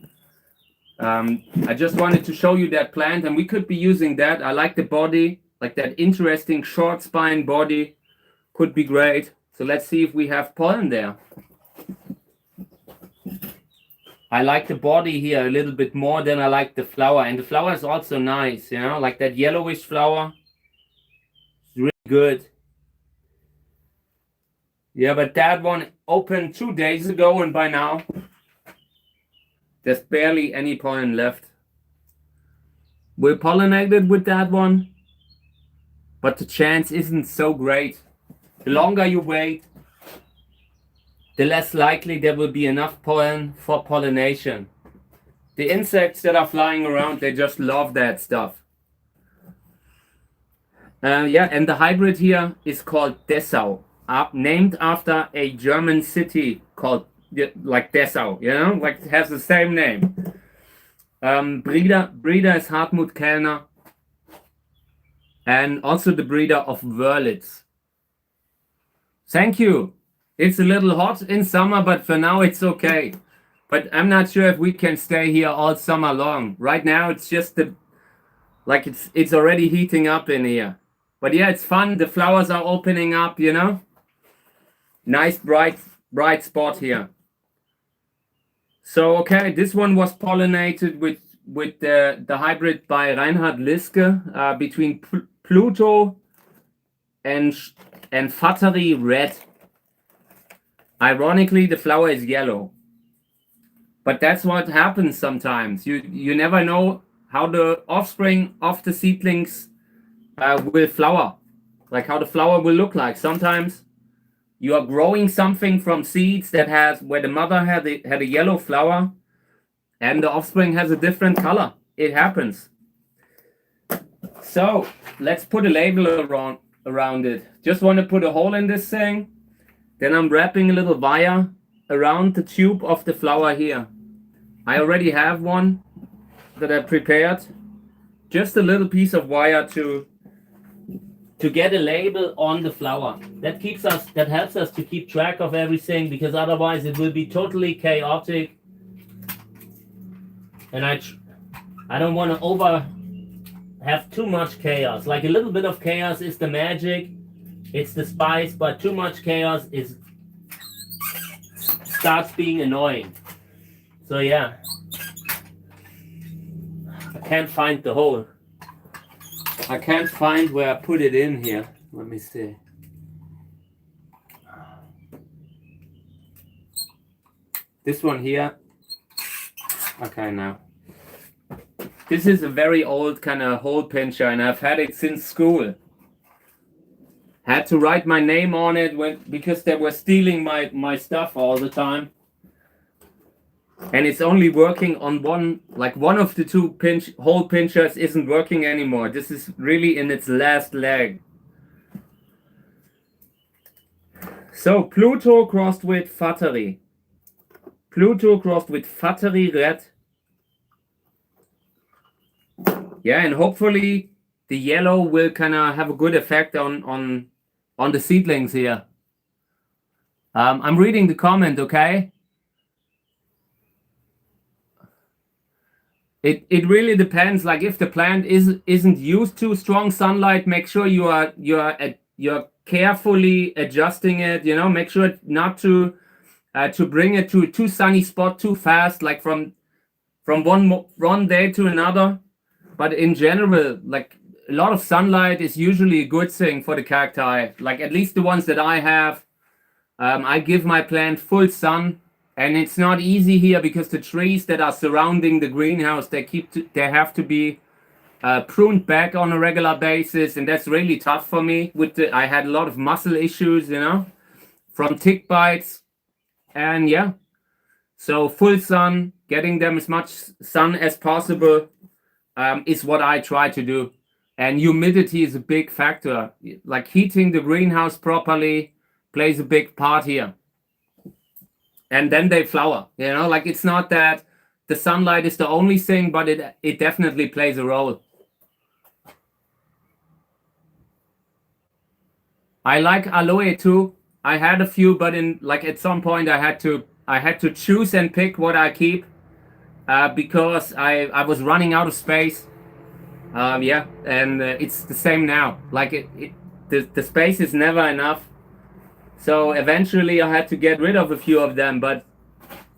I just wanted to show you that plant, and we could be using that. I like the body, like that interesting short spine body. Could be great. So let's see if we have pollen there. I like the body here a little bit more than I like the flower. And the flower is also nice, like that yellowish flower. It's really good. Yeah, but that one opened 2 days ago, and by now there's barely any pollen left. We'll pollinate it with that one, but the chance isn't so great. The longer you wait, the less likely there will be enough pollen for pollination. The insects that are flying around, they just love that stuff. Yeah, and the hybrid here is called Dessau, named after a German city called like Dessau, like it has the same name. Breeder is Hartmut Kellner, and also the breeder of Wörlitz. Thank you. It's a little hot in summer, but for now it's okay. But I'm not sure if we can stay here all summer long. Right now it's just it's already heating up in here. But yeah, it's fun. The flowers are opening up, Nice bright spot here. So okay, this one was pollinated with the hybrid by Reinhard Liske between Pluto and fateri red. Ironically, the flower is yellow, but that's what happens sometimes. You never know how the offspring of the seedlings will flower, like how the flower will look like. Sometimes you are growing something from seeds where the mother had a yellow flower, and the offspring has a different color. It happens. So let's put a label around it. Just want to put a hole in this thing. Then I'm wrapping a little wire around the tube of the flower here. I already have one that I prepared. Just a little piece of wire to get a label on the flower. That helps us to keep track of everything, because otherwise it will be totally chaotic. And I don't want to have too much chaos. Like a little bit of chaos is the magic. It's the spice, but too much chaos is starts being annoying. So yeah, I can't find the hole. I can't find where I put it in here. Let me see. This one here. Okay, now. This is a very old kind of hole pincher, and I've had it since school. Had to write my name on it because they were stealing my stuff all the time. And it's only working on one of the two hole pinchers isn't working anymore. This is really in its last leg. So Pluto crossed with Fattery. Pluto crossed with Fattery Red. Yeah, and hopefully the yellow will kind of have a good effect on the seedlings here. I'm reading the comment, okay? It really depends. Like if the plant isn't used to strong sunlight, make sure you're carefully adjusting it. You know, make sure not to bring it to a too sunny spot too fast, like from one day to another. But in general, like a lot of sunlight is usually a good thing for the cacti. Like at least the ones that I have, I give my plant full sun. And it's not easy here because the trees that are surrounding the greenhouse, they have to be pruned back on a regular basis, and that's really tough for me. I had a lot of muscle issues, you know, from tick bites, and yeah. So full sun, getting them as much sun as possible is what I try to do. And humidity is a big factor. Like heating the greenhouse properly plays a big part here. And then they flower, you know, like it's not that the sunlight is the only thing, but it definitely plays a role. I like aloe too. I had a few, but at some point I had to choose and pick what I keep because I was running out of space. Yeah, and it's the same now. Like the space is never enough. So eventually I had to get rid of a few of them, but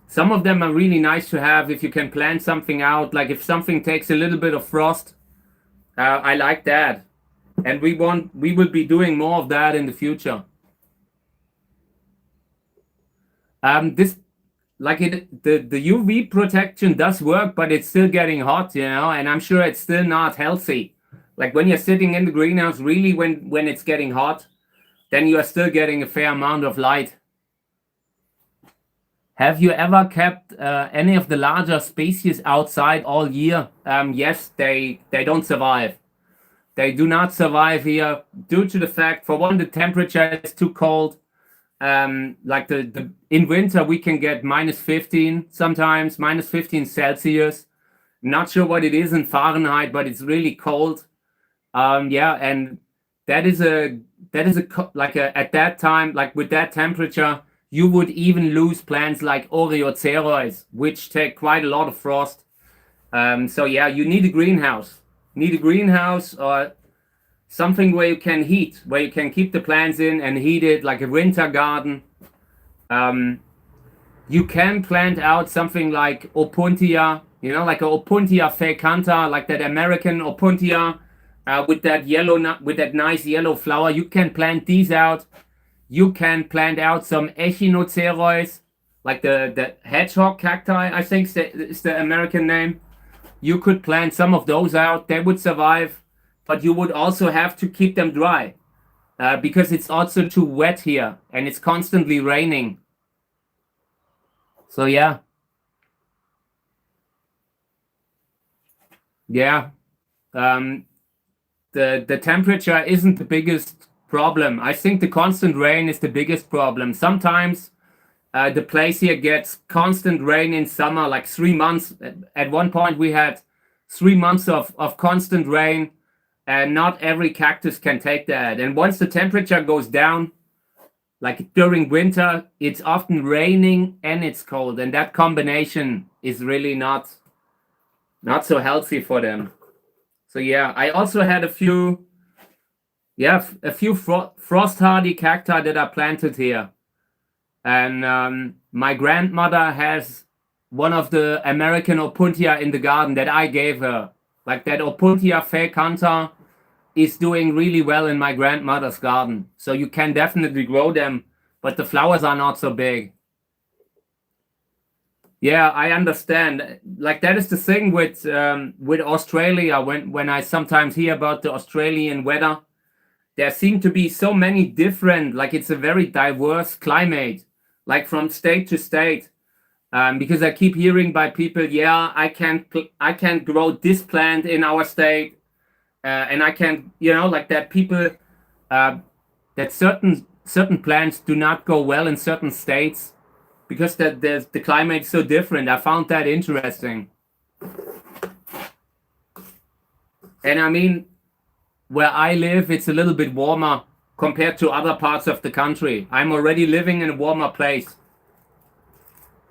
some of them are really nice to have if you can plan something out. Like if something takes a little bit of frost, I like that. And we will be doing more of that in the future. The UV protection does work, but it's still getting hot, you know, and I'm sure it's still not healthy. Like when you're sitting in the greenhouse, really when it's getting hot, then you are still getting a fair amount of light. Have you ever kept any of the larger species outside all year? Yes, they don't survive. They do not survive here due to the fact, for one, the temperature is too cold. Like in winter we can get -15 sometimes, -15 Celsius. Not sure what it is in Fahrenheit, but it's really cold. Yeah, and that is at that time, like with that temperature, you would even lose plants like Oreocereus, which take quite a lot of frost. So yeah, you need a greenhouse. Or something where you can heat, where you can keep the plants in and heat it, like a winter garden. You can plant out something like Opuntia, you know, like a Opuntia fecanta, like that American Opuntia, with that nice yellow flower. You can plant these out. You can plant out some Echinocereus, like the hedgehog cacti, I think is the American name. You could plant some of those out. They would survive, but you would also have to keep them dry because it's also too wet here and it's constantly raining. So yeah. Yeah. The temperature isn't the biggest problem. I think the constant rain is the biggest problem. Sometimes the place here gets constant rain in summer, like 3 months. At one point we had 3 months of constant rain, and not every cactus can take that. And once the temperature goes down, like during winter, it's often raining and it's cold, and that combination is really not so healthy for them. So yeah, I also had a few frost hardy cacti that are planted here, and my grandmother has one of the American Opuntia in the garden that I gave her. Like that Opuntia fake hunter is doing really well in my grandmother's garden. So you can definitely grow them, but the flowers are not so big. Yeah, I understand. Like that is the thing with Australia. When I sometimes hear about the Australian weather, there seem to be so many different. Like it's a very diverse climate, like from state to state. Because I keep hearing by people, yeah, I can't grow this plant in our state, and I can't, like that. People that certain plants do not go well in certain states because the climate is so different. I found that interesting. And I mean, where I live, it's a little bit warmer compared to other parts of the country. I'm already living in a warmer place.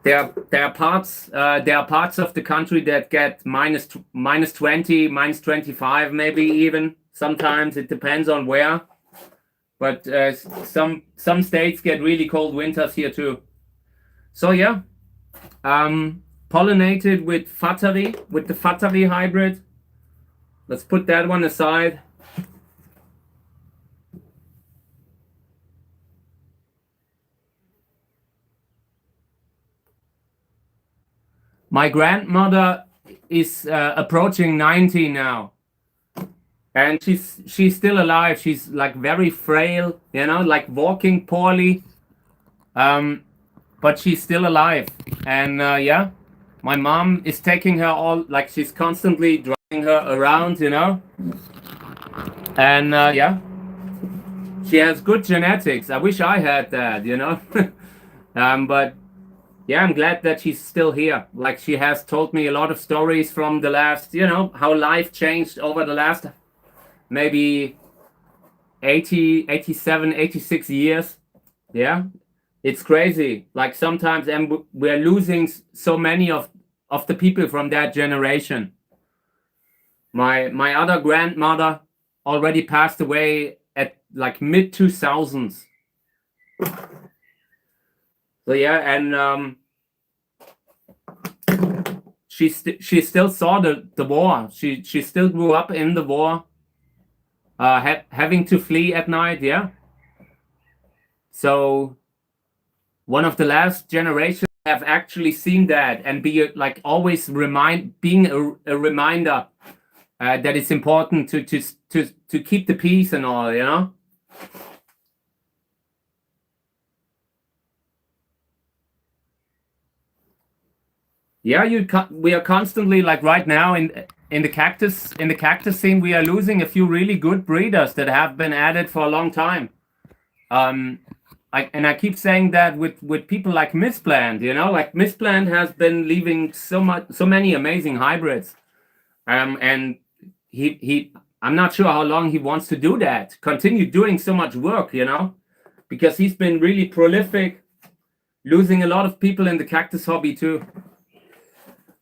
There are parts of the country that get minus 20, minus 25, maybe even. Sometimes it depends on where. But some states get really cold winters here too. So yeah, pollinated with the Fatari hybrid. Let's put that one aside. My grandmother is approaching 90 now, and she's still alive. She's like very frail, like walking poorly, but she's still alive. And yeah, my mom is taking her all, like she's constantly driving her around, and yeah, she has good genetics. I wish I had that, but yeah, I'm glad that she's still here. Like she has told me a lot of stories from the last, how life changed over the last maybe 80, 87, 86 years. Yeah, it's crazy. Like sometimes, and we're losing so many of the people from that generation. My other grandmother already passed away at like mid 2000s. So yeah, and she still saw the war. She still grew up in the war, having to flee at night. Yeah. So one of the last generations have actually seen that and be like always being a reminder that it's important to keep the peace and all. Yeah, we are constantly, like right now in the cactus scene, we are losing a few really good breeders that have been added for a long time. I keep saying that with people like Misplant, like Misplant has been leaving so many amazing hybrids, and he I'm not sure how long he wants to do that, continue doing so much work, because he's been really prolific, losing a lot of people in the cactus hobby too.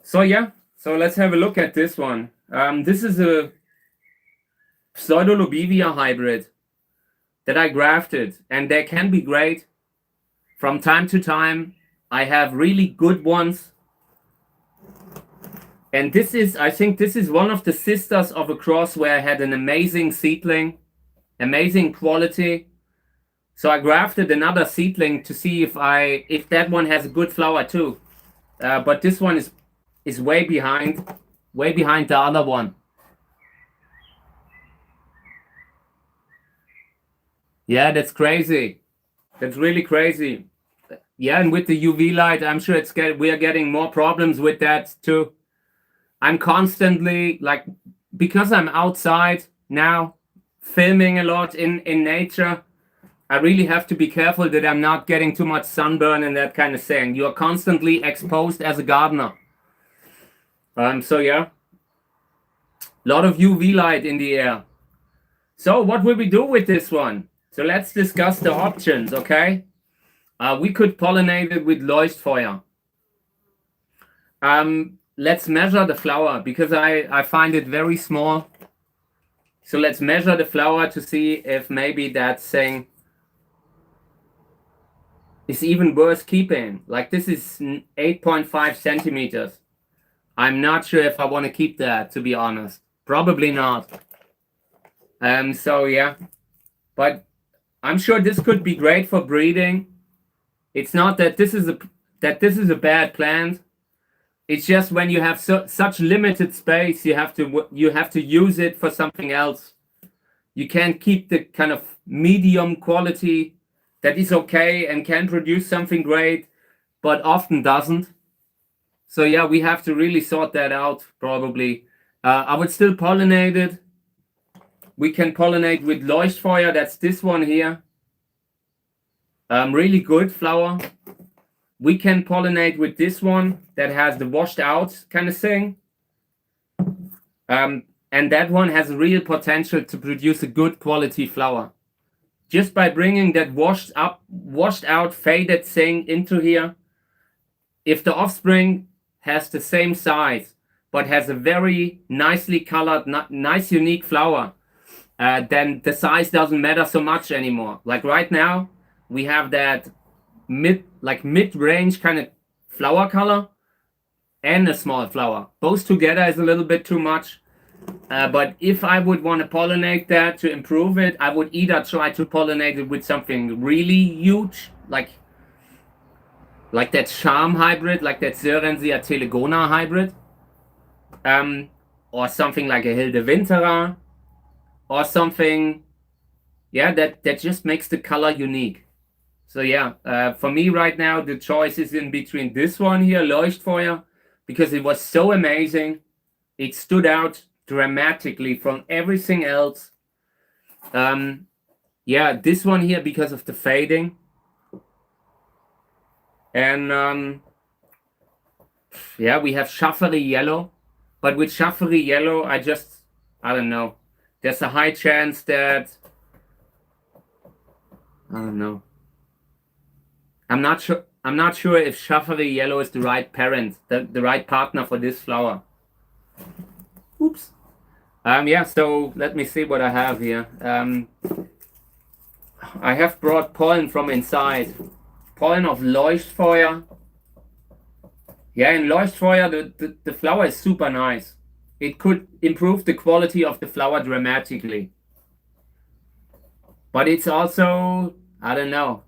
So yeah, so let's have a look at this one. This is a Pseudolobivia hybrid that I grafted, and they can be great. From time to time, I have really good ones. And I think this is one of the sisters of a cross where I had an amazing seedling, amazing quality. So I grafted another seedling to see if that one has a good flower too. But this one is way behind the other one. Yeah, that's crazy. That's really crazy. Yeah, and with the UV light, I'm sure we are getting more problems with that too. I'm constantly, like, because I'm outside now, filming a lot in nature, I really have to be careful that I'm not getting too much sunburn and that kind of thing. You are constantly exposed as a gardener. So yeah, a lot of UV light in the air. So what will we do with this one? So let's discuss the options, okay? We could pollinate it with Leuchtfeuer. Let's measure the flower because I find it very small. So let's measure the flower to see if maybe that thing is even worse keeping. Like this is 8.5 centimeters. I'm not sure if I want to keep that, to be honest. Probably not. So yeah, but I'm sure this could be great for breeding. It's not that this is a bad plant. It's just when you have such limited space, you have to use it for something else. You can't keep the kind of medium quality that is okay and can produce something great, but often doesn't. So yeah, we have to really sort that out probably. I would still pollinate it. We can pollinate with Leuchtfeuer. That's this one here. Really good flower. We can pollinate with this one that has the washed out kind of thing. And that one has real potential to produce a good quality flower. Just by bringing that washed out, faded thing into here, if the offspring has the same size, but has a very nicely colored, nice, unique flower, then the size doesn't matter so much anymore. Like right now, we have that mid-range kind of flower color and a small flower. Both together is a little bit too much. But if I would want to pollinate that to improve it, I would either try to pollinate it with something really huge, like that Charm hybrid, like that Sörensia telegona hybrid, or something like a Hilde Winterer, or something, yeah, that just makes the color unique. So yeah, for me right now, the choice is in between this one here, Leuchtfeuer, because it was so amazing. It stood out dramatically from everything else. Yeah, this one here because of the fading. And yeah, we have Schaffery yellow. But with Schaffery yellow, I don't know. There's a high chance that, I don't know. I'm not sure if Schaffery yellow is the right parent, the right partner for this flower. Oops. Yeah, so let me see what I have here. I have brought pollen from inside. Pollen of Leuchtfeuer. Yeah, in Leuchtfeuer, the flower is super nice. It could improve the quality of the flower dramatically. But it's also, I don't know,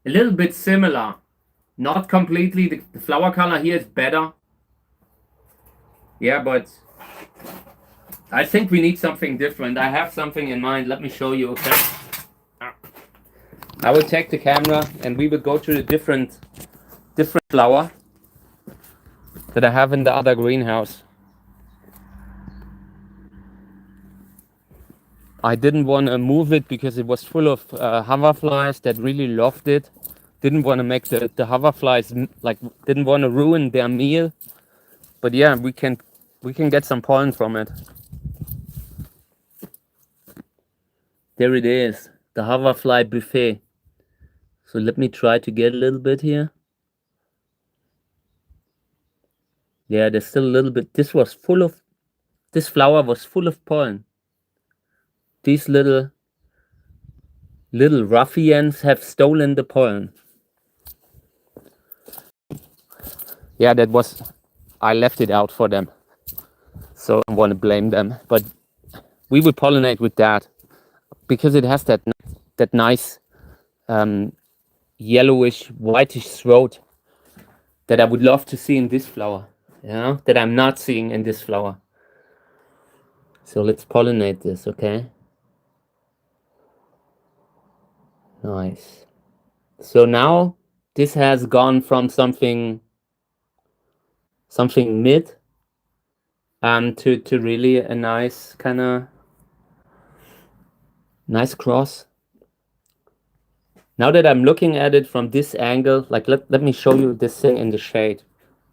a little bit similar. Not completely. The flower color here is better. Yeah, but I think we need something different. I have something in mind. Let me show you, okay? I will take the camera and we will go to the different flower that I have in the other greenhouse. I didn't want to move it because it was full of hoverflies that really loved it. Didn't want to make the hoverflies, like, didn't want to ruin their meal. But yeah, we can get some pollen from it. There it is, the hoverfly buffet. So let me try to get a little bit here. Yeah, there's still a little bit. This flower was full of pollen. These little ruffians have stolen the pollen. Yeah, I left it out for them. So I don't want to blame them. But we would pollinate with that because it has that nice yellowish, whitish throat that I would love to see in this flower. You know, that I'm not seeing in this flower. So let's pollinate this, okay? Nice. So now this has gone from something mid to really a nice kind of nice cross. Now that I'm looking at it from this angle, like let me show you this thing in the shade.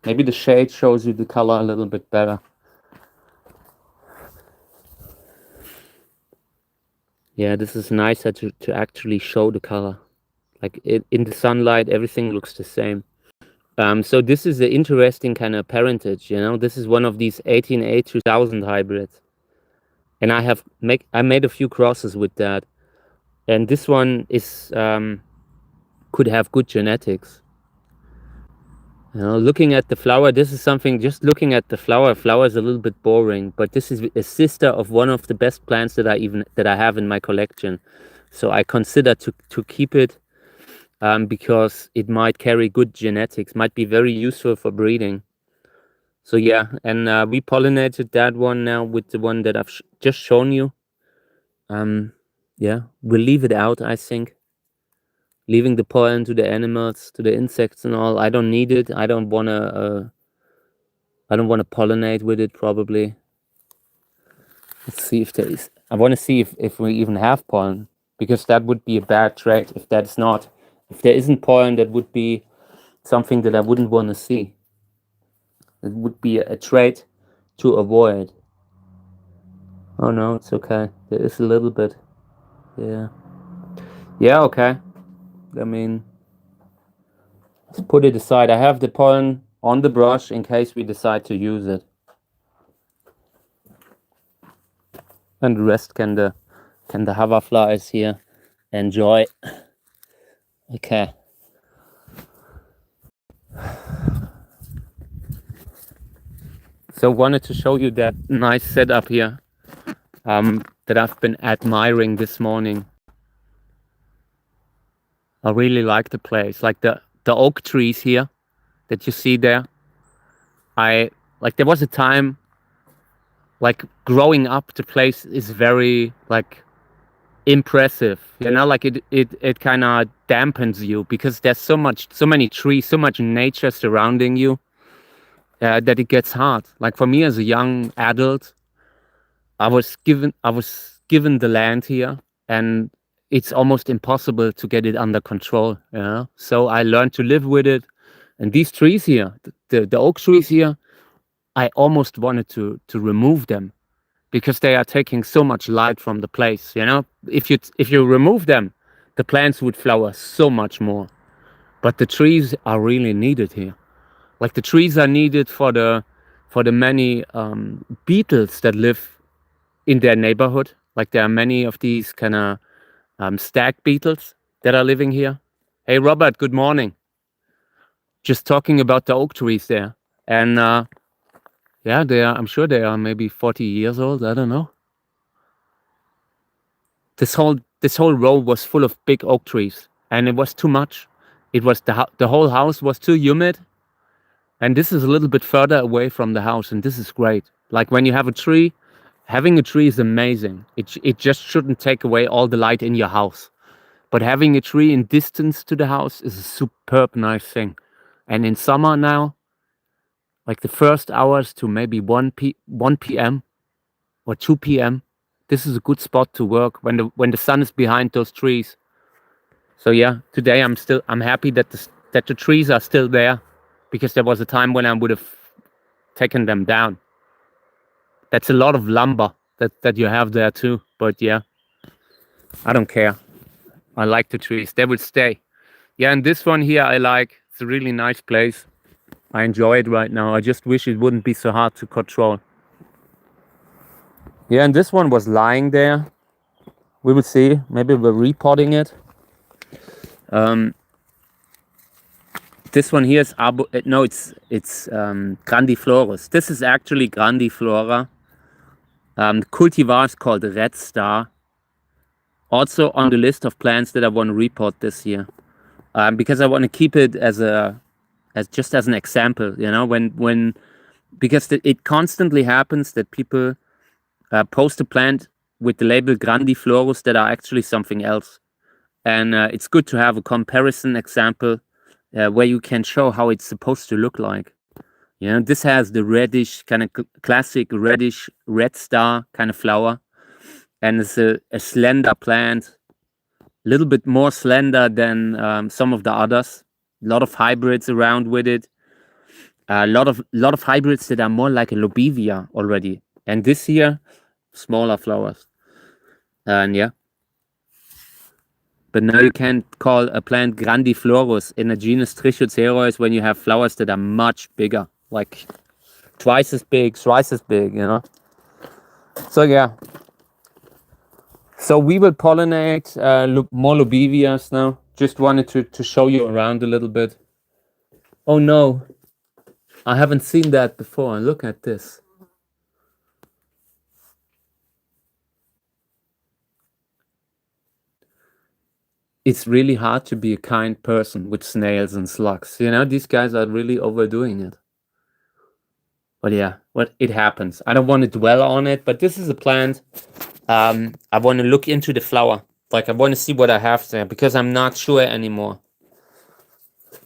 Maybe the shade shows you the color a little bit better. Yeah, this is nicer to actually show the color. Like in the sunlight, everything looks the same. So this is an interesting kind of parentage, you know. This is one of these 18A 2000 hybrids. And I made a few crosses with that. And this one is could have good genetics. You know, looking at the flower, this is something, just looking at the flower is a little bit boring, but this is a sister of one of the best plants that I have in my collection. So I consider to keep it because it might carry good genetics, might be very useful for breeding. So yeah, and we pollinated that one now with the one that I've just shown you. Yeah, we'll leave it out, I think. Leaving the pollen to the animals, to the insects and all. I don't need it. I don't wanna pollinate with it probably. Let's see if there is. I want to see if we even have pollen, because that would be a bad trait if that's not. If there isn't pollen, that would be something that I wouldn't want to see. It would be a trait to avoid. Oh no, it's okay. There is a little bit. Yeah. Yeah, okay. I mean, let's put it aside. I have the pollen on the brush in case we decide to use it. And the rest can the hoverflies here enjoy. Okay. So wanted to show you that nice setup here that I've been admiring this morning. I really like the place, like the oak trees here that you see there. There was a time, like growing up, the place is very like impressive, you know, like it kind of dampens you because there's so many trees, so much nature surrounding you that it gets hard. Like for me as a young adult, I was given the land here, and it's almost impossible to get it under control. You know? So I learned to live with it. And these trees here, the oak trees here, I almost wanted to remove them because they are taking so much light from the place. You know, if you remove them, the plants would flower so much more. But the trees are really needed here. Like the trees are needed for the many beetles that live in their neighborhood. Like there are many of these kind of stag beetles that are living here. Hey Robert, good morning. Just talking about the oak trees there. And yeah, I'm sure they are maybe 40 years old. I don't know. This whole row was full of big oak trees, and it was too much. It was the whole house was too humid. And this is a little bit further away from the house, and this is great. Like when you have a tree, having a tree is amazing. It just shouldn't take away all the light in your house. But having a tree in distance to the house is a superb nice thing. And in summer now, like the first hours to maybe 1 p.m. or 2 p.m., this is a good spot to work when the sun is behind those trees. So yeah, today I'm happy that the trees are still there, because there was a time when I would have taken them down. That's a lot of lumber that you have there too. But yeah, I don't care. I like the trees. They will stay. Yeah, and this one here I like. It's a really nice place. I enjoy it right now. I just wish it wouldn't be so hard to control. Yeah, and this one was lying there. We will see. Maybe we're repotting it. This one here is it's grandiflorus. This is actually grandiflora. The cultivar is called Red Star. Also on the list of plants that I want to repot this year, because I want to keep it as just an example. You know, because it constantly happens that people post a plant with the label grandiflorus that are actually something else, and it's good to have a comparison example where you can show how it's supposed to look like. You know, this has the reddish kind of classic reddish red star kind of flower, and it's a slender plant, a little bit more slender than some of the others. A lot of hybrids around with it. A lot of hybrids that are more like a lobivia already. And this here, smaller flowers. And yeah. But now you can't call a plant grandiflorus in a genus Trichocereus when you have flowers that are much bigger, like twice as big, thrice as big, you know. So yeah. So we will pollinate more lobevias now. just wanted to show you around a little bit. Oh no, I haven't seen that before. Look at this. It's really hard to be a kind person with snails and slugs. You know, these guys are really overdoing it. But yeah, it happens. I don't want to dwell on it, but this is a plant. I want to look into the flower. Like, I want to see what I have there because I'm not sure anymore.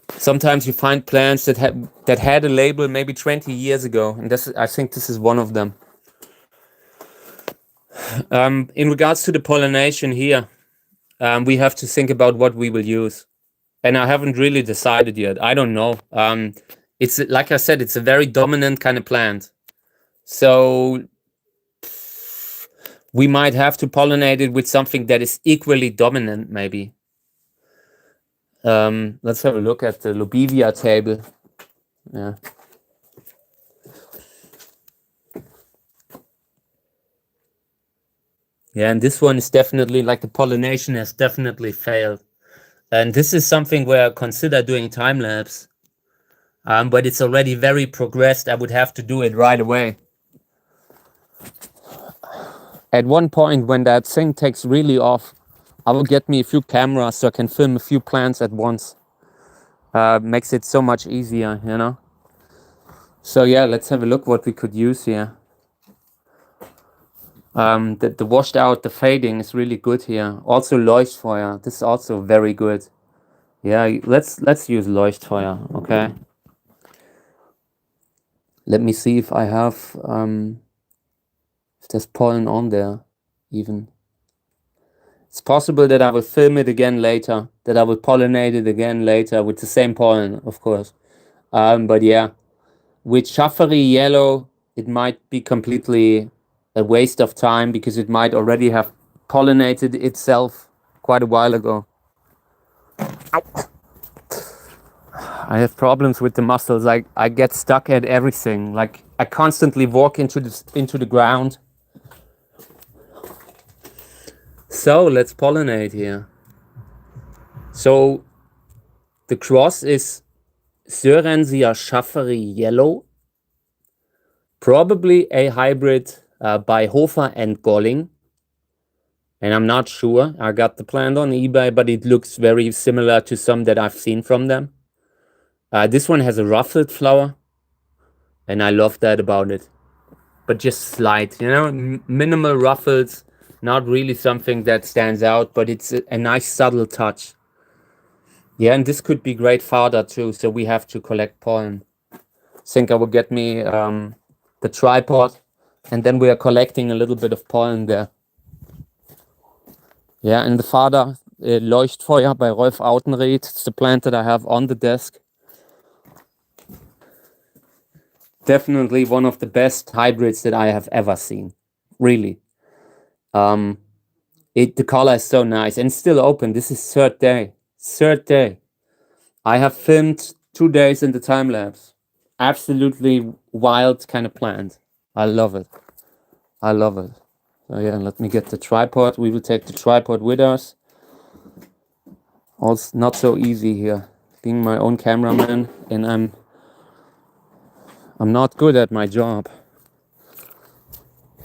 Sometimes you find plants that had a label maybe 20 years ago, and I think this is one of them. In regards to the pollination here, we have to think about what we will use. And I haven't really decided yet. I don't know. It's like I said, it's a very dominant kind of plant. So we might have to pollinate it with something that is equally dominant, maybe. Let's have a look at the Lobivia table. Yeah. Yeah, and this one is definitely, like, the pollination has definitely failed. And this is something where I consider doing time lapse. But it's already very progressed. I would have to do it right away. At one point, when that thing takes really off, I will get me a few cameras so I can film a few plants at once. Makes it so much easier, you know? So yeah, let's have a look what we could use here. The washed out, the fading is really good here. Also Leuchtfeuer, this is also very good. Yeah, let's use Leuchtfeuer, okay? Let me see if I have, if there's pollen on there, even. It's possible that I will film it again later, that I will pollinate it again later with the same pollen, of course. But yeah, with Schaffery yellow, it might be completely a waste of time because it might already have pollinated itself quite a while ago. Ow. I have problems with the muscles. I get stuck at everything. Like, I constantly walk into the ground. So let's pollinate here. So the cross is Sörensia Schaffery yellow, probably a hybrid by Hofer and Golling. And I'm not sure. I got the plant on eBay, but it looks very similar to some that I've seen from them. This one has a ruffled flower, and I love that about it. But just slight, you know, minimal ruffles, not really something that stands out, but it's a nice subtle touch. Yeah, and this could be great fodder too, so we have to collect pollen. I think I will get me the tripod, and then we are collecting a little bit of pollen there. Yeah, and the fodder, Leuchtfeuer by Rolf Autenried. It's the plant that I have on the desk. Definitely one of the best hybrids that I have ever seen. Really. The color is so nice and still open. This is third day. I have filmed 2 days in the time lapse. Absolutely wild kind of plant. I love it. So yeah, let me get the tripod. We will take the tripod with us. Also not so easy here, being my own cameraman, and I'm not good at my job.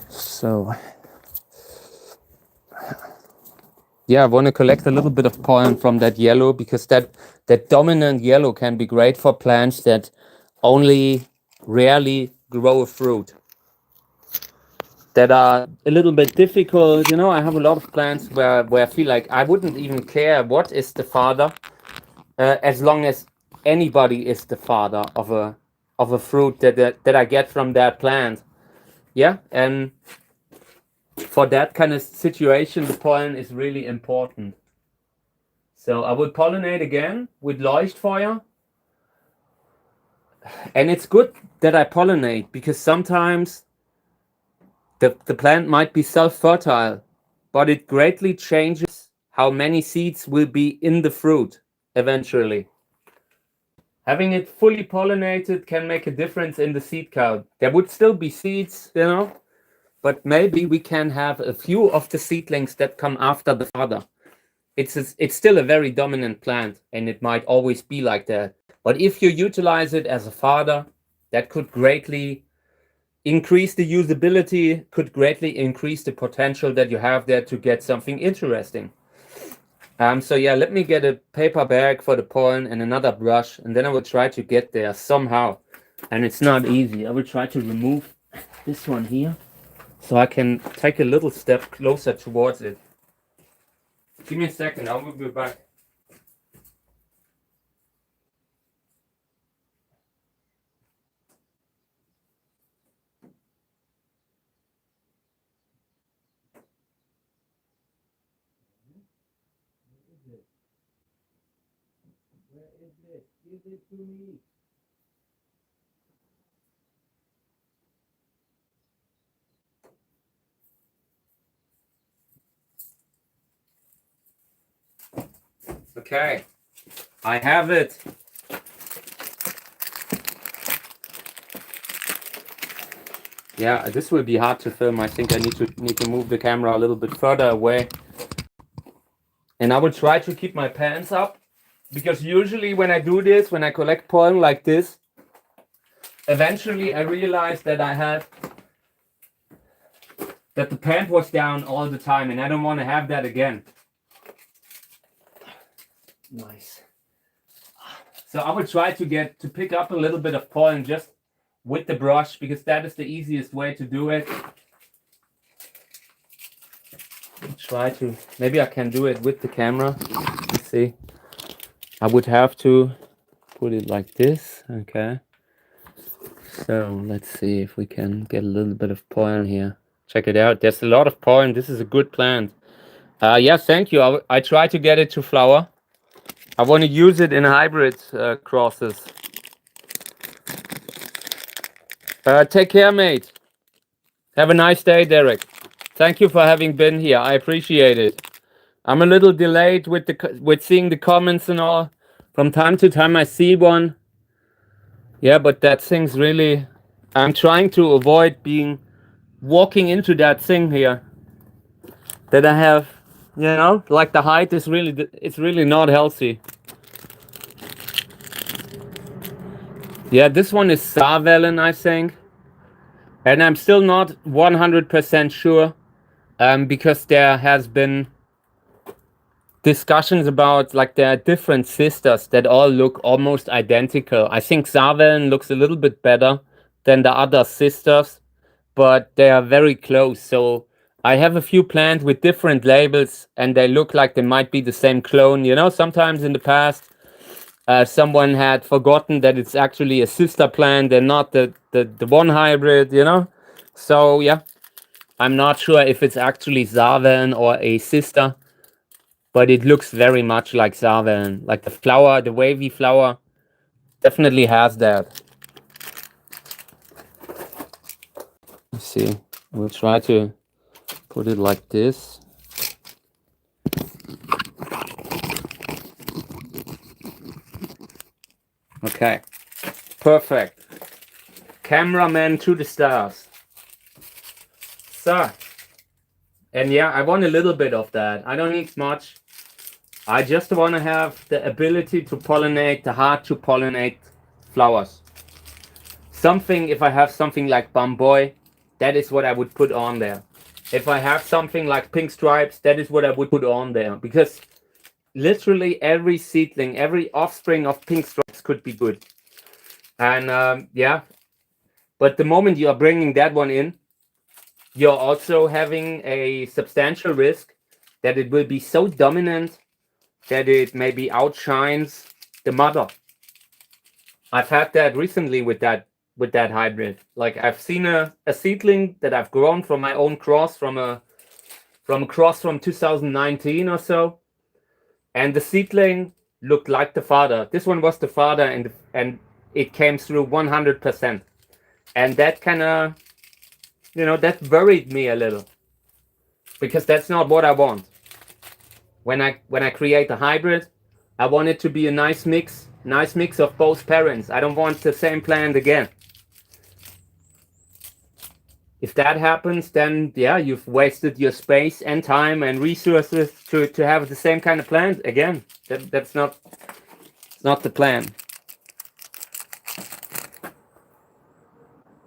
So yeah, I want to collect a little bit of pollen from that yellow because that dominant yellow can be great for plants that only rarely grow a fruit, that are a little bit difficult. You know, I have a lot of plants where I feel like I wouldn't even care what is the father, as long as anybody is the father of a fruit that I get from that plant. Yeah, and for that kind of situation, the pollen is really important. So I will pollinate again with Leuchtfeuer. And it's good that I pollinate because sometimes the plant might be self-fertile, but it greatly changes how many seeds will be in the fruit eventually. Having it fully pollinated can make a difference in the seed count. There would still be seeds, you know, but maybe we can have a few of the seedlings that come after the father. it's still a very dominant plant, and it might always be like that. But if you utilize it as a fodder, that could greatly increase the usability, could greatly increase the potential that you have there to get something interesting. So yeah, let me get a paper bag for the pollen and another brush, and then I will try to get there somehow. And it's not easy. I will try to remove this one here so I can take a little step closer towards it. Give me a second, I will be back. Where is it? Give it to me. Okay, I have it. Yeah, this will be hard to film. I think I need to move the camera a little bit further away. And I will try to keep my pants up, because usually when I do this, when I collect pollen like this, eventually I realize that that the pant was down all the time, and I don't want to have that again. Nice. So I will try to pick up a little bit of pollen just with the brush, because that is the easiest way to do it. Try to, maybe I can do it with the camera. Let's see. I would have to put it like this. Okay. So let's see if we can get a little bit of pollen here. Check it out. There's a lot of pollen. This is a good plant. Yeah, thank you. I try to get it to flower. I want to use it in hybrid crosses. Take care, mate. Have a nice day, Derek. Thank you for having been here. I appreciate it. I'm a little delayed with seeing the comments and all. From time to time I see one. Yeah, but that thing's really... I'm trying to avoid walking into that thing here. That I have, you know, like the height is it's really not healthy. Yeah, this one is Sarvellen, I think. And I'm still not 100% sure, because there has been discussions about, like, there are different sisters that all look almost identical. I think Sarvellen looks a little bit better than the other sisters, but they are very close. So I have a few plants with different labels, and they look like they might be the same clone. You know, sometimes in the past, someone had forgotten that it's actually a sister plant and not the one hybrid, you know? So yeah, I'm not sure if it's actually Sarvellen or a sister, but it looks very much like Sarvellen. Like the flower, the wavy flower, definitely has that. Let's see, we'll try to put it like this. Okay, perfect. Cameraman to the stars. So, and yeah, I want a little bit of that. I don't need much. I just want to have the ability to pollinate the hard to pollinate flowers. Something, if I have something like Bamboy, that is what I would put on there. If I have something like Pink Stripes, that is what I would put on there. Because literally every seedling, every offspring of Pink Stripes could be good. And yeah, but the moment you are bringing that one in, you're also having a substantial risk that it will be so dominant that it maybe outshines the mother. I've had that recently with that hybrid. Like, I've seen a seedling that I've grown from my own cross, from a cross from 2019 or so, and the seedling looked like the father. This one was the father, and it came through 100%. And that kind of, you know, that worried me a little, because that's not what I want. When I create a hybrid, I want it to be a nice mix of both parents. I don't want the same plant again. If that happens, then yeah, you've wasted your space and time and resources to have the same kind of plant again. That's not the plan.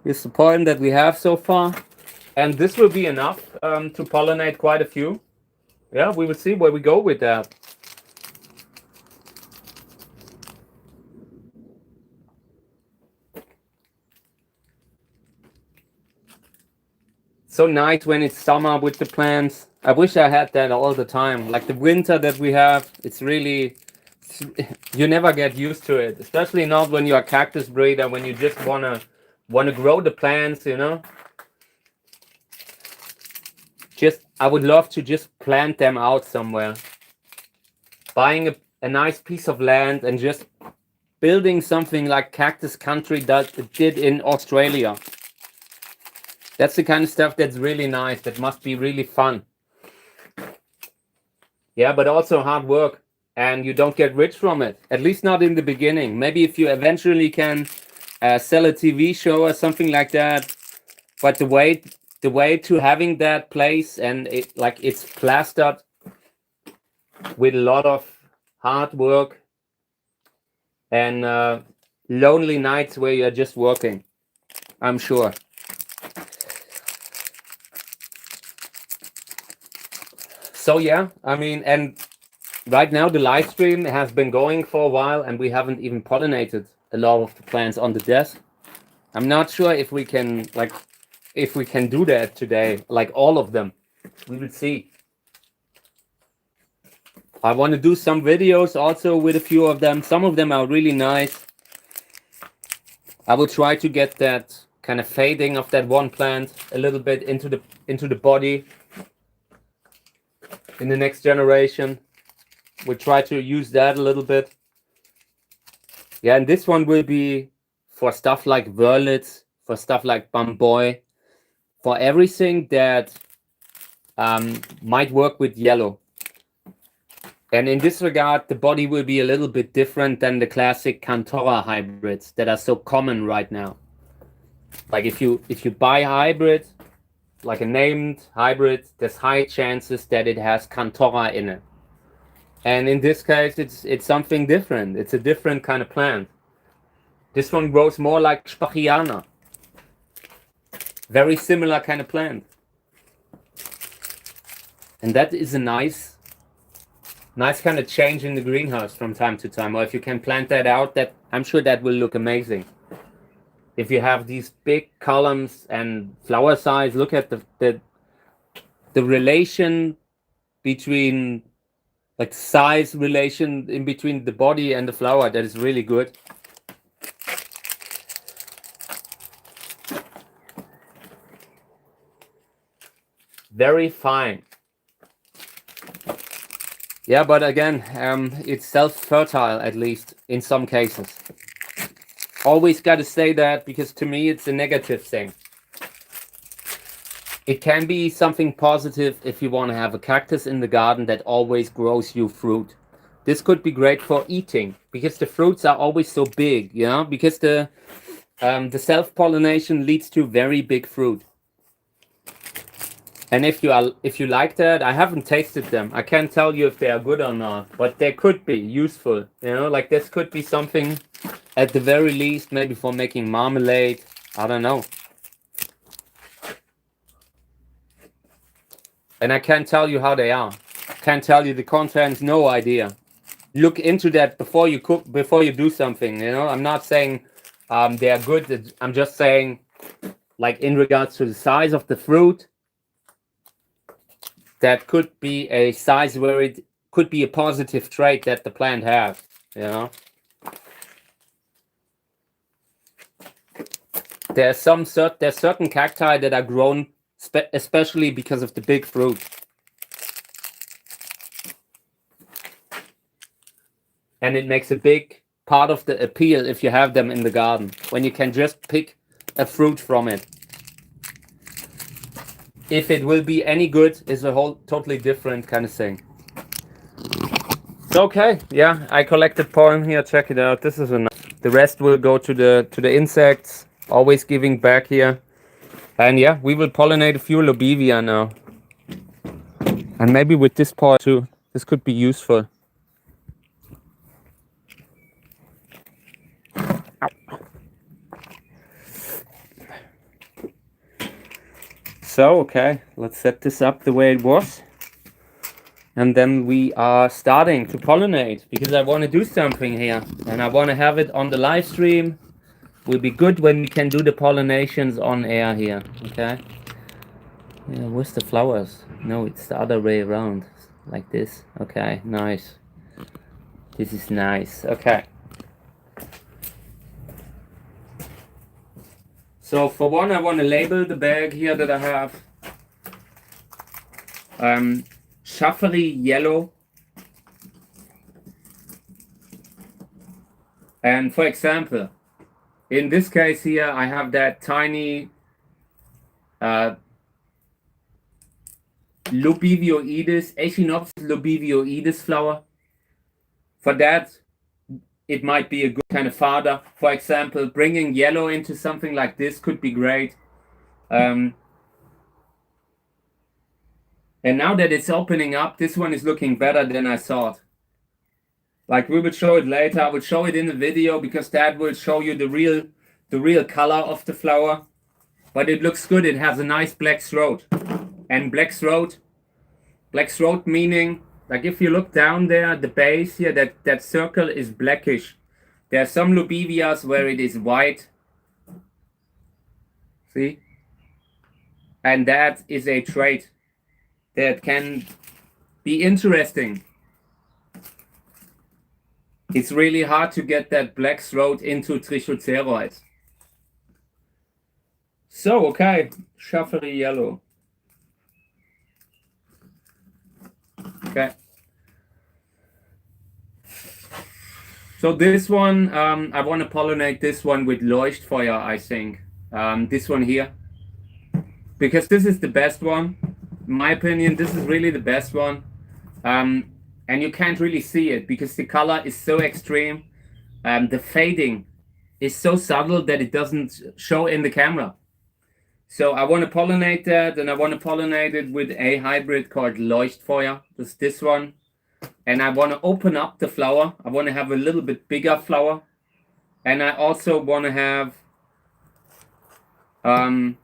Here's the pollen that we have so far, and this will be enough to pollinate quite a few. Yeah, we will see where we go with that. So nice when it's summer with the plants. I wish I had that all the time. Like the winter that we have, it's really, you never get used to it. Especially not when you're a cactus breeder, when you just wanna grow the plants, you know. I would love to just plant them out somewhere. Buying a nice piece of land and just building something like Cactus Country did in Australia. That's the kind of stuff that's really nice. That must be really fun. Yeah, but also hard work. And you don't get rich from it. At least not in the beginning. Maybe if you eventually can sell a TV show or something like that. But the way to having that place, and it's plastered with a lot of hard work and lonely nights where you're just working, I'm sure. So yeah, I mean, and right now the live stream has been going for a while and we haven't even pollinated a lot of the plants on the desk. I'm not sure if we can do that today, like all of them. We will see. I want to do some videos also with a few of them. Some of them are really nice. I will try to get that kind of fading of that one plant a little bit into the body in the next generation. We'll try to use that a little bit. Yeah, and this one will be for stuff like violets, for stuff like bamboy, for everything that might work with yellow. And in this regard, the body will be a little bit different than the classic Cantora hybrids that are so common right now. Like if you buy a hybrid, like a named hybrid, there's high chances that it has Cantora in it. And in this case, it's something different. It's a different kind of plant. This one grows more like Spachiana. Very similar kind of plant. And that is a nice kind of change in the greenhouse from time to time. Or if you can plant that out, I'm sure that will look amazing. If you have these big columns and flower size, look at the relation between, like size relation in between the body and the flower. That is really good. Very fine. Yeah, but again, it's self-fertile, at least in some cases. Always got to say that, because to me it's a negative thing. It can be something positive if you want to have a cactus in the garden that always grows you fruit. This could be great for eating, because the fruits are always so big, you know, because the self-pollination leads to very big fruit. And if you like that, I haven't tasted them. I can't tell you if they are good or not, but they could be useful. You know, like this could be something at the very least, maybe for making marmalade. I don't know. And I can't tell you how they are. Can't tell you the contents, no idea. Look into that before you cook, before you do something, you know. I'm not saying they are good. I'm just saying, like in regards to the size of the fruit, that could be a size where it could be a positive trait that the plant has, you know. There's certain cacti that are grown especially because of the big fruit. And it makes a big part of the appeal if you have them in the garden, when you can just pick a fruit from it. If it will be any good is a whole totally different kind of thing. Okay, yeah, I collected pollen here. Check it out. This is enough. The rest will go to the insects. Always giving back here. And yeah, we will pollinate a few lobevia now. And maybe with this part too. This could be useful. So, okay, let's set this up the way it was. And then we are starting to pollinate because I want to do something here. And I want to have it on the live stream. Will be good when we can do the pollinations on air here, okay? Yeah, where's the flowers? No, it's the other way around, like this. Okay, nice. This is nice, okay. So for one, I want to label the bag here that I have. Shaffery yellow. And for example, in this case here, I have that tiny lobevioides, Echinopsis lobevioides flower. For that, it might be a good kind of fodder. For example, bringing yellow into something like this could be great. And now that it's opening up, this one is looking better than I thought. Like we will show it later. I will show it in the video because that will show you the real color of the flower. But it looks good. It has a nice black throat. And black throat meaning, like if you look down there, the base here, that circle is blackish. There are some lobevias where it is white. See? And that is a trait that can be interesting. It's really hard to get that black throat into trichoceroids. So, okay, Shaffery yellow. Okay. So this one, I want to pollinate this one with Leuchtfeuer, I think. This one here. Because this is the best one. In my opinion, this is really the best one. And you can't really see it because the color is so extreme. The fading is so subtle that it doesn't show in the camera. So I want to pollinate that, and I want to pollinate it with a hybrid called Leuchtfeuer. That's this one. And I want to open up the flower. I want to have a little bit bigger flower. And I also want to have, I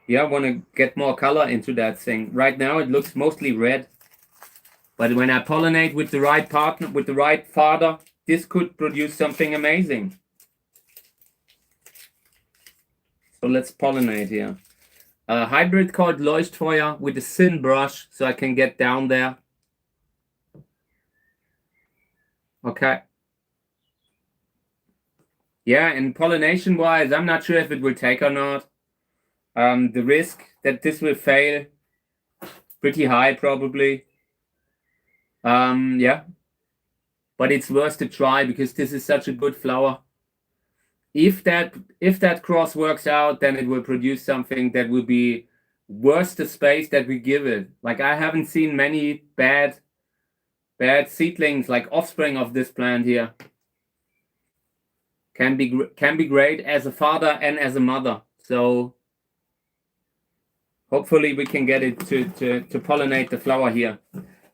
want to get more color into that thing. Right now it looks mostly red. But when I pollinate with the right partner, with the right father, this could produce something amazing. So let's pollinate here. A hybrid called Leuchtfeuer with a thin brush so I can get down there. Okay. Yeah, and pollination wise, I'm not sure if it will take or not. The risk that this will fail, pretty high probably. Yeah. But it's worth to try because this is such a good flower. If that cross works out, then it will produce something that will be worth the space that we give it. Like I haven't seen many bad seedlings, like offspring of this plant here. Can be great as a father and as a mother. So hopefully we can get it to pollinate the flower here.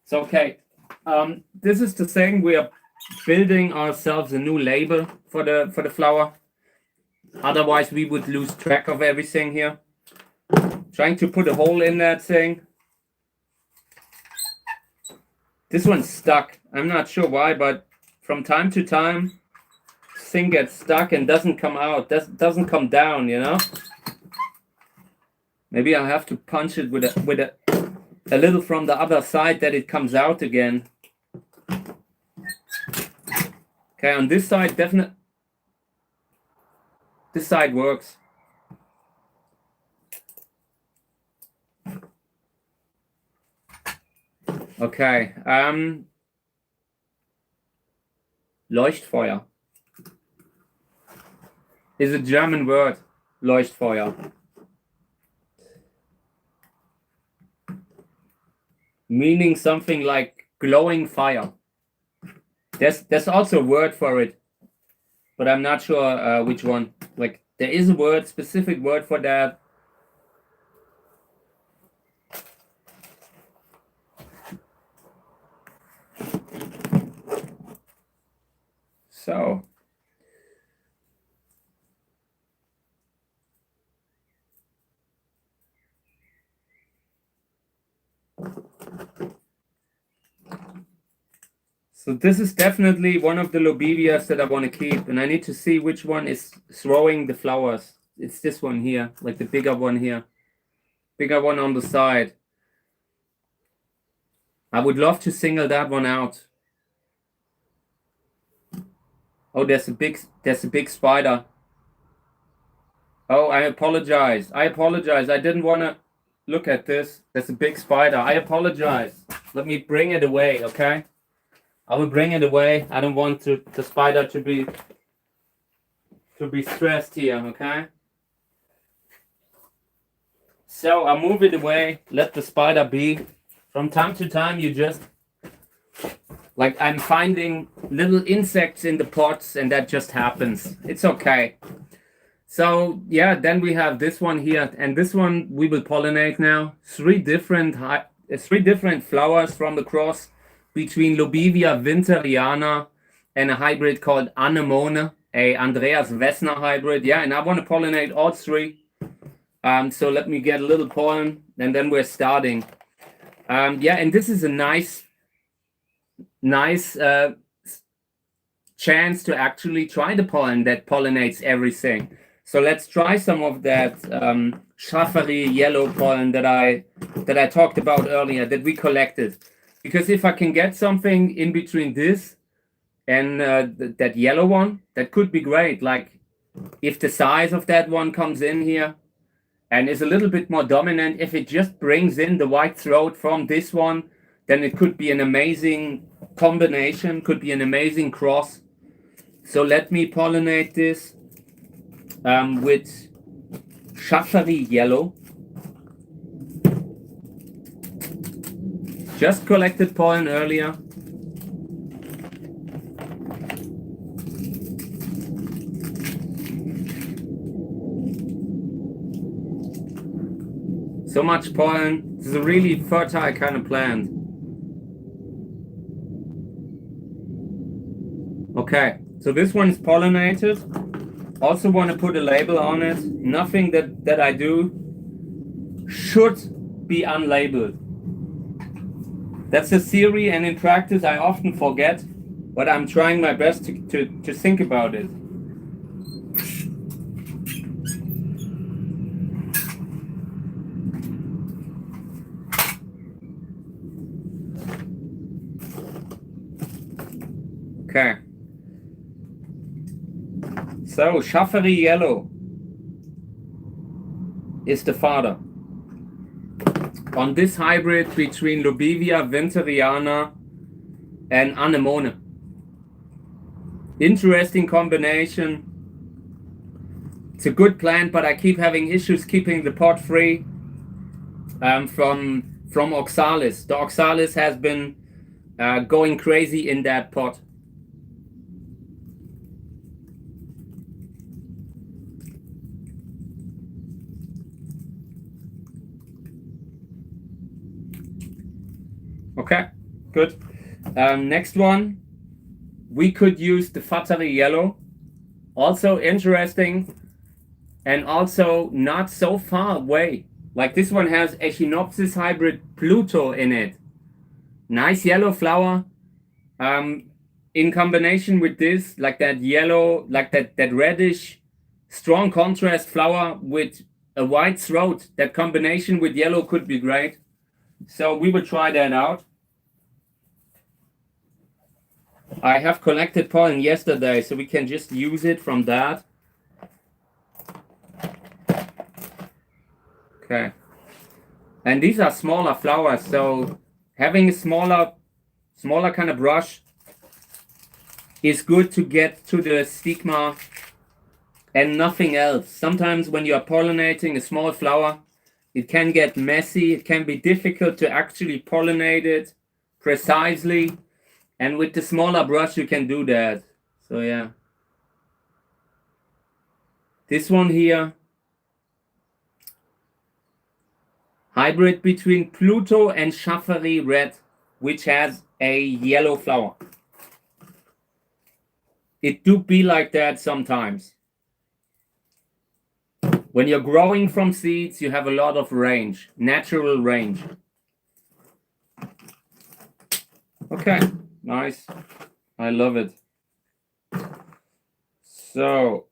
So okay, this is the thing. We are building ourselves a new label for the flower. Otherwise, we would lose track of everything here. Trying to put a hole in that thing. This one's stuck. I'm not sure why, but from time to time, this thing gets stuck and doesn't come out. Doesn't come down, you know? Maybe I have to punch it with a little from the other side that it comes out again. Okay, on this side, definitely. This side works. Okay. Leuchtfeuer is a German word. Leuchtfeuer. Meaning something like glowing fire. There's also a word for it, but I'm not sure which one. Like There is a word, specific word for that. So this is definitely one of the lobevias that I want to keep, and I need to see which one is throwing the flowers. It's this one here, like the bigger one here. Bigger one on the side. I would love to single that one out. Oh, there's a big spider. Oh, I apologize. I didn't want to look at this. There's a big spider. I apologize. Let me bring it away, okay? I will bring it away. I don't want the spider to be stressed here, okay? So I'll move it away. Let the spider be. From time to time, you just, like, I'm finding little insects in the pots, and that just happens. It's okay. So yeah, then we have this one here, and this one we will pollinate now. Three different flowers from the cross between Lobevia winteriana and a hybrid called Anemone, a Andreas Wessner hybrid. Yeah, and I want to pollinate all three. So let me get a little pollen, and then we're starting. Yeah, and this is a nice chance to actually try the pollen that pollinates everything. So let's try some of that Schaffery yellow pollen that I talked about earlier, that we collected. Because if I can get something in between this and that yellow one, that could be great. Like if the size of that one comes in here and is a little bit more dominant, if it just brings in the white throat from this one, then it could be an amazing combination, could be an amazing cross. So let me pollinate this with Schaffery yellow. Just collected pollen earlier. So much pollen. This is a really fertile kind of plant. Okay, so this one is pollinated. Also want to put a label on it. Nothing that I do should be unlabeled. That's a theory, and in practice I often forget, but I'm trying my best to think about it. Okay. So Schaffery yellow is the father. On this hybrid between Lobevia winteriana and Anemone. Interesting combination. It's a good plant, but I keep having issues keeping the pot free from oxalis. The oxalis has been going crazy in that pot. Okay, good. Next one, we could use the Fatari yellow. Also interesting, and also not so far away. Like this one has Echinopsis hybrid Pluto in it. Nice yellow flower. In combination with this, like that yellow, like that reddish, strong contrast flower with a white throat. That combination with yellow could be great. So we will try that out. I have collected pollen yesterday, so we can just use it from that. Okay. And these are smaller flowers, so having a smaller kind of brush is good to get to the stigma and nothing else. Sometimes when you are pollinating a small flower, it can get messy. It can be difficult to actually pollinate it precisely. And with the smaller brush, you can do that. So yeah. This one here, hybrid between Pluto and Schaffery Red, which has a yellow flower. It do be like that sometimes. When you're growing from seeds, you have a lot of range, natural range. Okay, nice. I love it. So,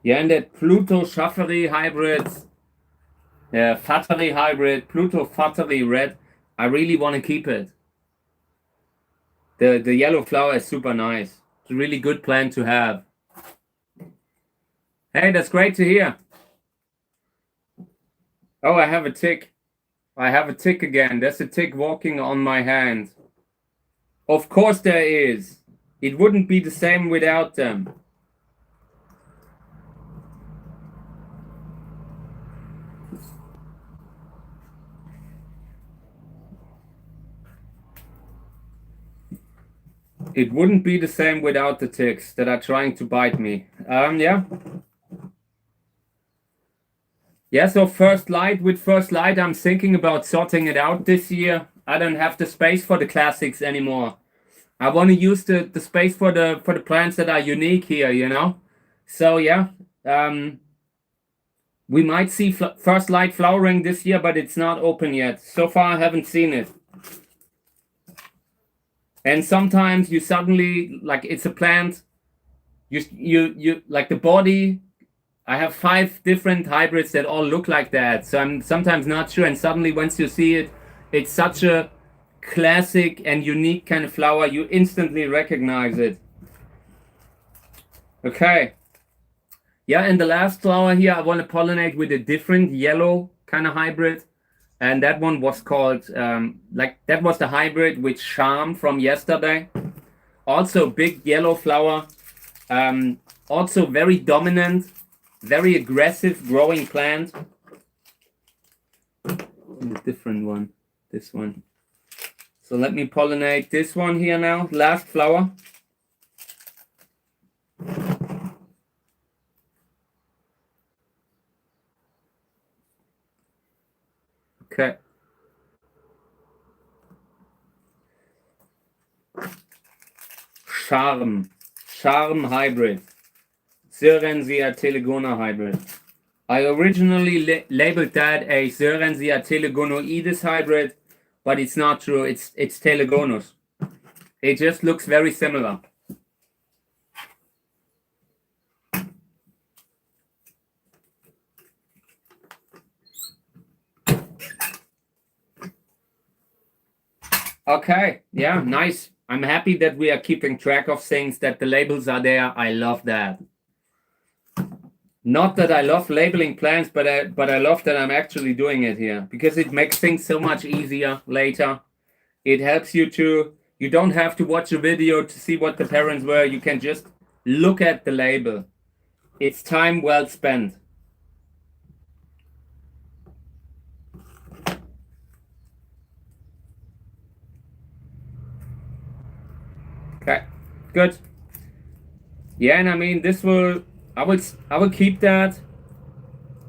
yeah, and that Pluto Schaffery hybrids, Fattery hybrid, Pluto Fattery Red, I really want to keep it. The yellow flower is super nice. It's a really good plant to have. Hey, that's great to hear. Oh, I have a tick. I have a tick again. There's a tick walking on my hand. Of course there is. It wouldn't be the same without them. It wouldn't be the same without the ticks that are trying to bite me. Yeah. Yeah, so first light, with first light, I'm thinking about sorting it out this year. I don't have the space for the classics anymore. I want to use the space for the plants that are unique here, you know? So yeah, we might see first light flowering this year, but it's not open yet. So far, I haven't seen it. And sometimes you suddenly, like, it's a plant, you like the body. I have 5 different hybrids that all look like that. So I'm sometimes not sure. And suddenly once you see it, it's such a classic and unique kind of flower. You instantly recognize it. Okay. Yeah, and the last flower here, I want to pollinate with a different yellow kind of hybrid. And that one was called, that was the hybrid with Charm from yesterday. Also big yellow flower. Also very dominant. Very aggressive growing plant. And a different one, this one. So let me pollinate this one here now. Last flower. Okay. Charm hybrid. Syrensia telegona hybrid. I originally labeled that a Syrensia telegonoides hybrid, but it's not true. It's telegonus. It just looks very similar. Okay, yeah, nice. I'm happy that we are keeping track of things, that the labels are there. I love that. Not that I love labeling plants, but I love that I'm actually doing it here, because it makes things so much easier later. It helps you you don't have to watch a video to see what the parents were. You can just look at the label. It's time well spent. Okay, good. Yeah, and I mean, I will keep that.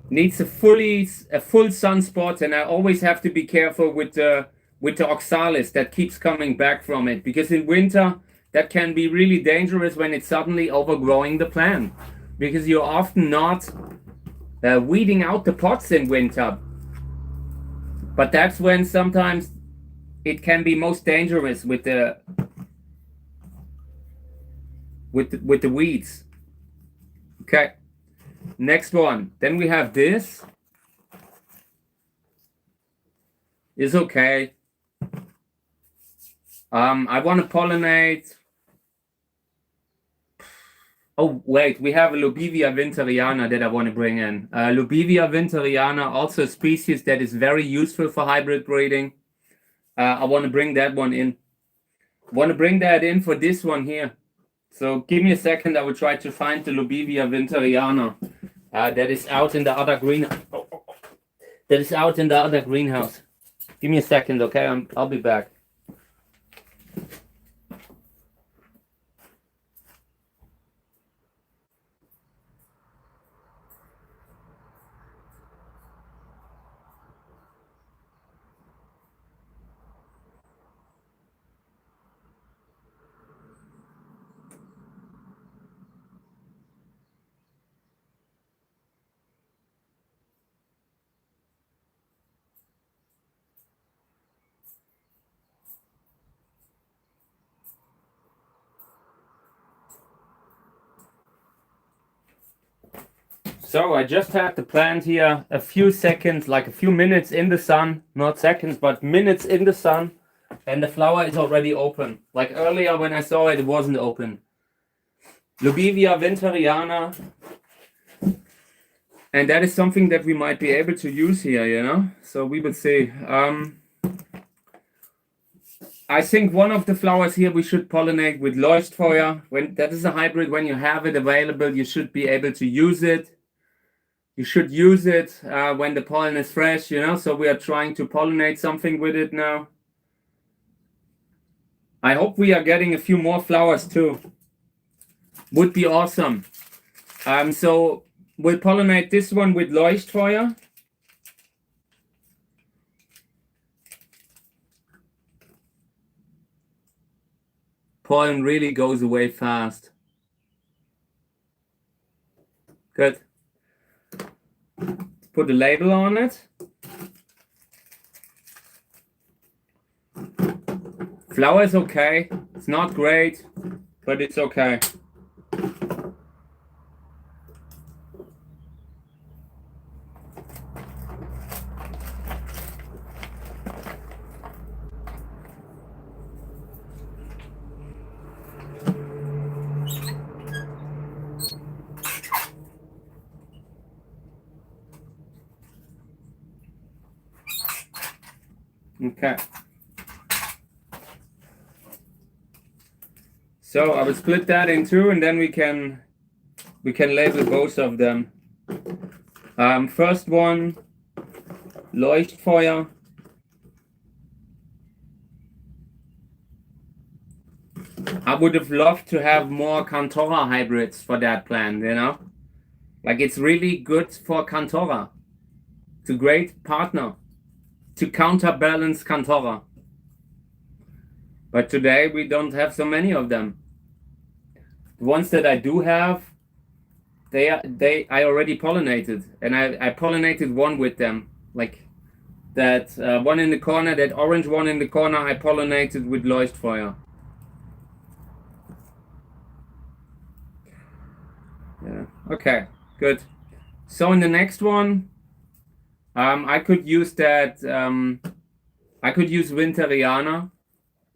Needs a full sunspot, and I always have to be careful with the oxalis that keeps coming back from it, because in winter that can be really dangerous when it's suddenly overgrowing the plant, because you're often not weeding out the pots in winter. But that's when sometimes it can be most dangerous with the weeds. Okay. Next one. Then we have this. Is okay. I want to pollinate. Oh, wait. We have a Lobivia winteriana that I want to bring in. Lobivia winteriana, also a species that is very useful for hybrid breeding. I want to bring that one in. I want to bring that in for this one here. So give me a second. I will try to find the Lobivia winteriana that is out in the other green. that is out in the other greenhouse. Give me a second, okay? I'll be back. So I just had the plant here a few seconds, like a few minutes in the sun, not seconds, but minutes in the sun, and the flower is already open. Like earlier when I saw it, it wasn't open. Lubivia winteriana. And that is something that we might be able to use here, you know? So we will see. I think one of the flowers here we should pollinate with Leuchtfeuer. When that is a hybrid, when you have it available, you should be able to use it. You should use it when the pollen is fresh, you know? So we are trying to pollinate something with it now. I hope we are getting a few more flowers too. Would be awesome. So we'll pollinate this one with Leuchtfeuer. Pollen really goes away fast. Good. Put a label on it. Flower is okay. It's not great, but it's okay. Okay. So I will split that in two, and then we can label both of them. First one, Leuchtfeuer. I would have loved to have more Cantora hybrids for that plant, you know? Like it's really good for Cantora. It's a great partner to counterbalance Cantora. But today we don't have so many of them. The ones that I do have, I already pollinated, and I pollinated one with them. Like that one in the corner, that orange one in the corner, I pollinated with Leuchtfeuer. Yeah. Okay. Good. So in the next one, I could use that. I could use winteriana.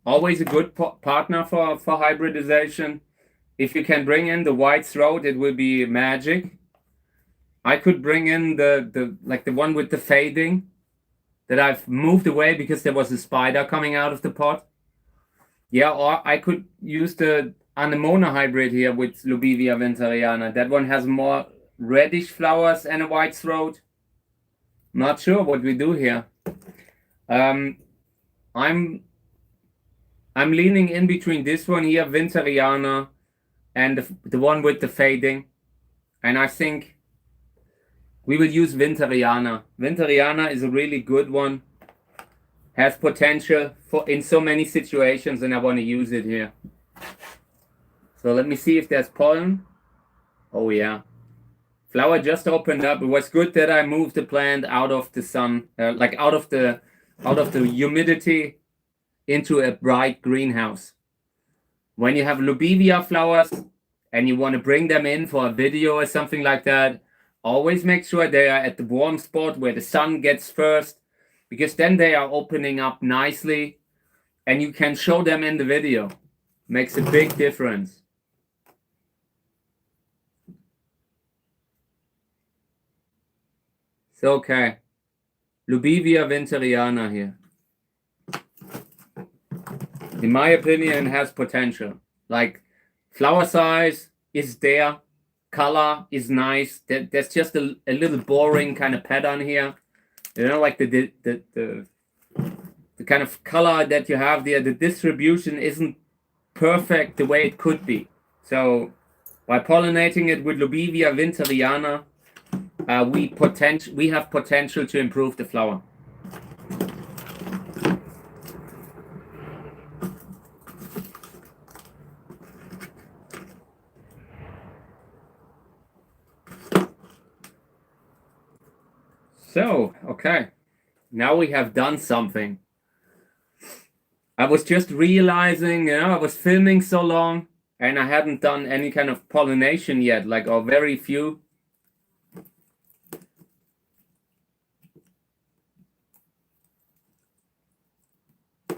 Always a good partner for hybridization. If you can bring in the white throat, it will be magic. I could bring in the one with the fading that I've moved away because there was a spider coming out of the pot. Yeah, or I could use the anemone hybrid here with Lubivia winteriana. That one has more reddish flowers and a white throat. Not sure what we do here. I'm leaning in between this one here, winteriana, and the one with the fading. And I think we will use winteriana. Winteriana is a really good one. Has potential for in so many situations, and I want to use it here. So let me see if there's pollen. Oh yeah. Flower just opened up. It was good that I moved the plant out of the sun, like out of the humidity into a bright greenhouse. When you have Lubivia flowers and you want to bring them in for a video or something like that, always make sure they are at the warm spot where the sun gets first, because then they are opening up nicely and you can show them in the video. Makes a big difference. So, okay. Lubivia winteriana here. In my opinion, has potential. Like flower size is there, color is nice. There's just a little boring kind of pattern here, You know, like the kind of color that you have there, the distribution isn't perfect the way it could be. So by pollinating it with Lobivia winteriana, we have potential to improve the flower. So, okay, now we have done something. I was just realizing, I was filming so long and I hadn't done any kind of pollination yet, like, or very few.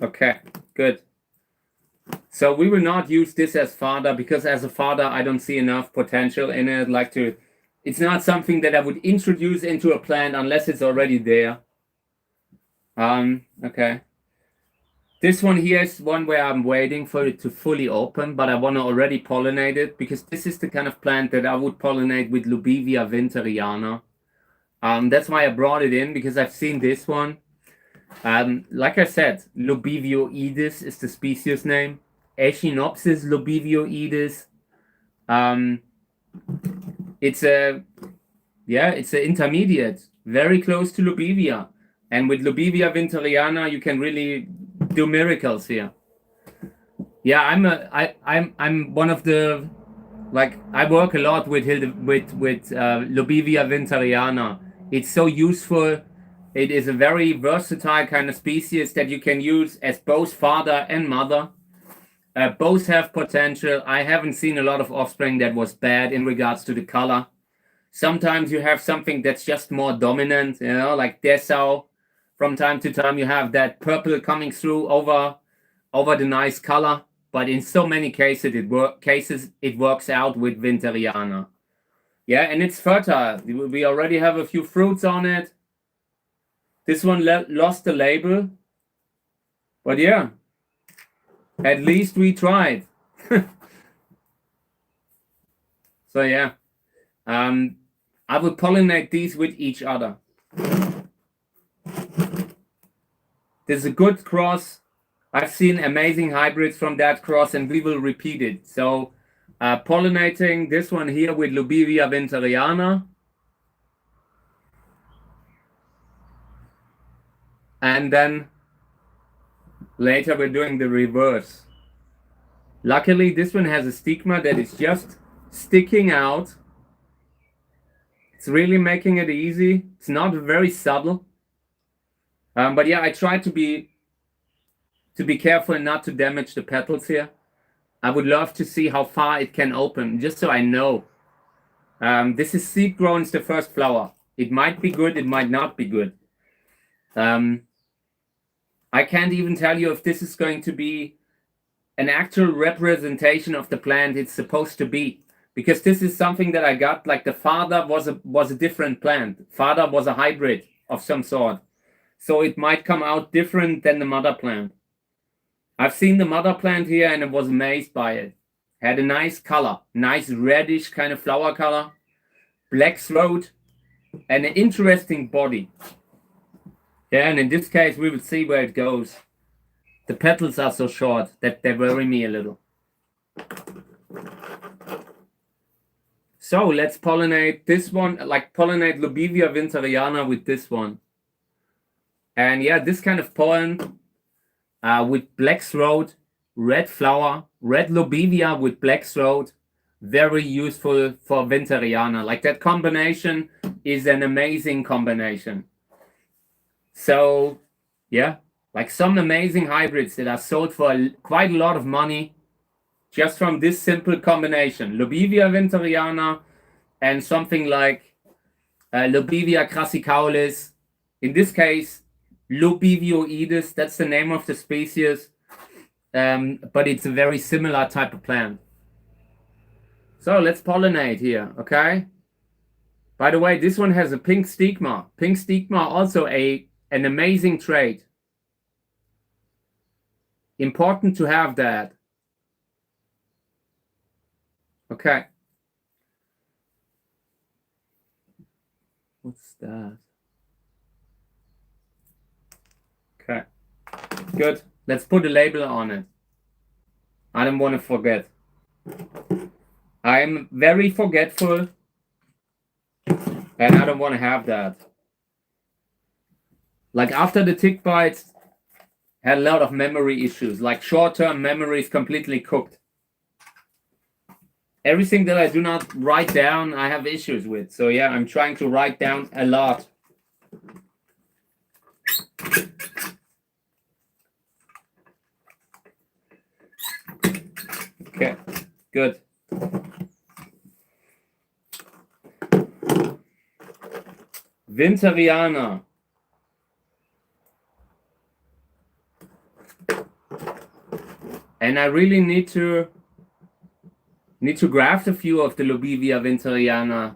Okay, good. So we will not use this as fodder because as a fodder, I don't see enough potential in it. It's not something that I would introduce into a plant unless it's already there. Okay. This one here is one where I'm waiting for it to fully open, but I want to already pollinate it because this is the kind of plant that I would pollinate with Lobivia winteriana. That's why I brought it in because I've seen this one. Like I said, Lobivioides is the species name. Echinopsis lobivioides. It's an intermediate, very close to Lobivia. And with Lobivia winteriana, you can really do miracles here. Yeah, I'm one of the, like, I work a lot with Lobivia winteriana. It's so useful. It is a very versatile kind of species that you can use as both father and mother. Both have potential. I haven't seen a lot of offspring that was bad in regards to the color. Sometimes you have something that's just more dominant, like Dessau. From time to time, you have that purple coming through over the nice color. But in so many cases, it works out with winteriana. Yeah, and it's fertile. We already have a few fruits on it. This one lost the label, but yeah, at least we tried. So yeah, I will pollinate these with each other. This is a good cross. I've seen amazing hybrids from that cross, and we will repeat it. So pollinating this one here with Lobivia winteriana. And then later we're doing the reverse. Luckily, this one has a stigma that is just sticking out. It's really making it easy. It's not very subtle. But yeah, I try to be careful not to damage the petals here. I would love to see how far it can open, just so I know. This is seed grown, it's the first flower. It might be good, it might not be good. I can't even tell you if this is going to be an actual representation of the plant it's supposed to be, because this is something that I got, like the father was a different plant. Father was a hybrid of some sort. So it might come out different than the mother plant. I've seen the mother plant here and I was amazed by it. Had a nice color, nice reddish kind of flower color, black throat, and an interesting body. Yeah, and in this case, we will see where it goes. The petals are so short that they worry me a little. So let's pollinate this one, like pollinate Lobivia winteriana with this one. And yeah, this kind of pollen with black throat, red flower, red Lobivia with black throat, very useful for winteriana. Like that combination is an amazing combination. So yeah, like some amazing hybrids that are sold for quite a lot of money just from this simple combination. Lobivia winteriana and something like Lobivia crassicaulis. In this case, Lobivioides, that's the name of the species, but it's a very similar type of plant. So let's pollinate here, okay? By the way, this one has a pink stigma. Pink stigma also an amazing trait. Important to have that. Okay. What's that? Okay, good. Let's put a label on it. I don't want to forget. I'm very forgetful, and I don't want to have that. Like after the tick bites, had a lot of memory issues, like short-term memory is completely cooked. Everything that I do not write down, I have issues with. So yeah, I'm trying to write down a lot. Okay, good. Winteriana. And I really need to graft a few of the Lobivia winteriana.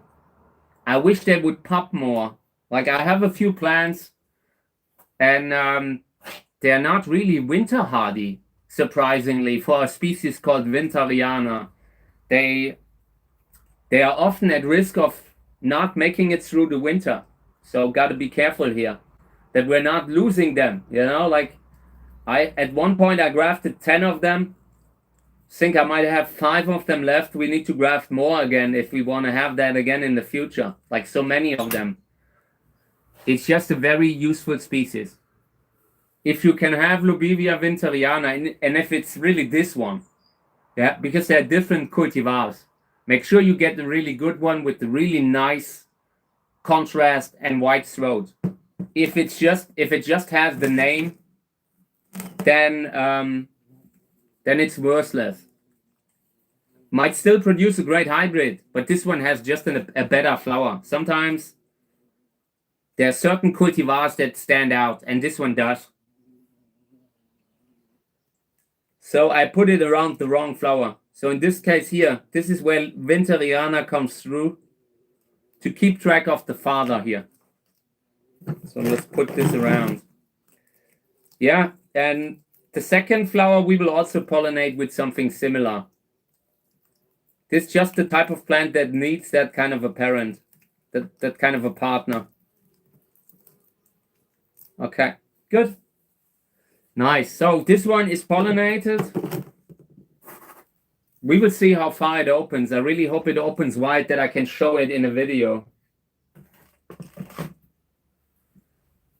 I wish they would pop more. Like I have a few plants, and they're not really winter hardy, surprisingly, for a species called winteriana. They are often at risk of not making it through the winter. So got to be careful here that we're not losing them. You know, like at one point I grafted 10 of them. Think I might have 5 of them left. We need to graft more again if we want to have that again in the future. Like so many of them. It's just a very useful species. If you can have Lobivia winteriana, and if it's really this one, yeah, because they're different cultivars, make sure you get the really good one with the really nice contrast and white throat. If it just has the name, then it's worthless. Might still produce a great hybrid, but this one has just a better flower. Sometimes there are certain cultivars that stand out, and this one does. So I put it around the wrong flower. So in this case here, this is where winteriana comes through to keep track of the father here. So let's put this around. Yeah, and the second flower we will also pollinate with something similar. This is just the type of plant that needs that kind of a parent, that kind of a partner. Okay, good. Nice. So this one is pollinated. We will see how far it opens. I really hope it opens wide that I can show it in a video.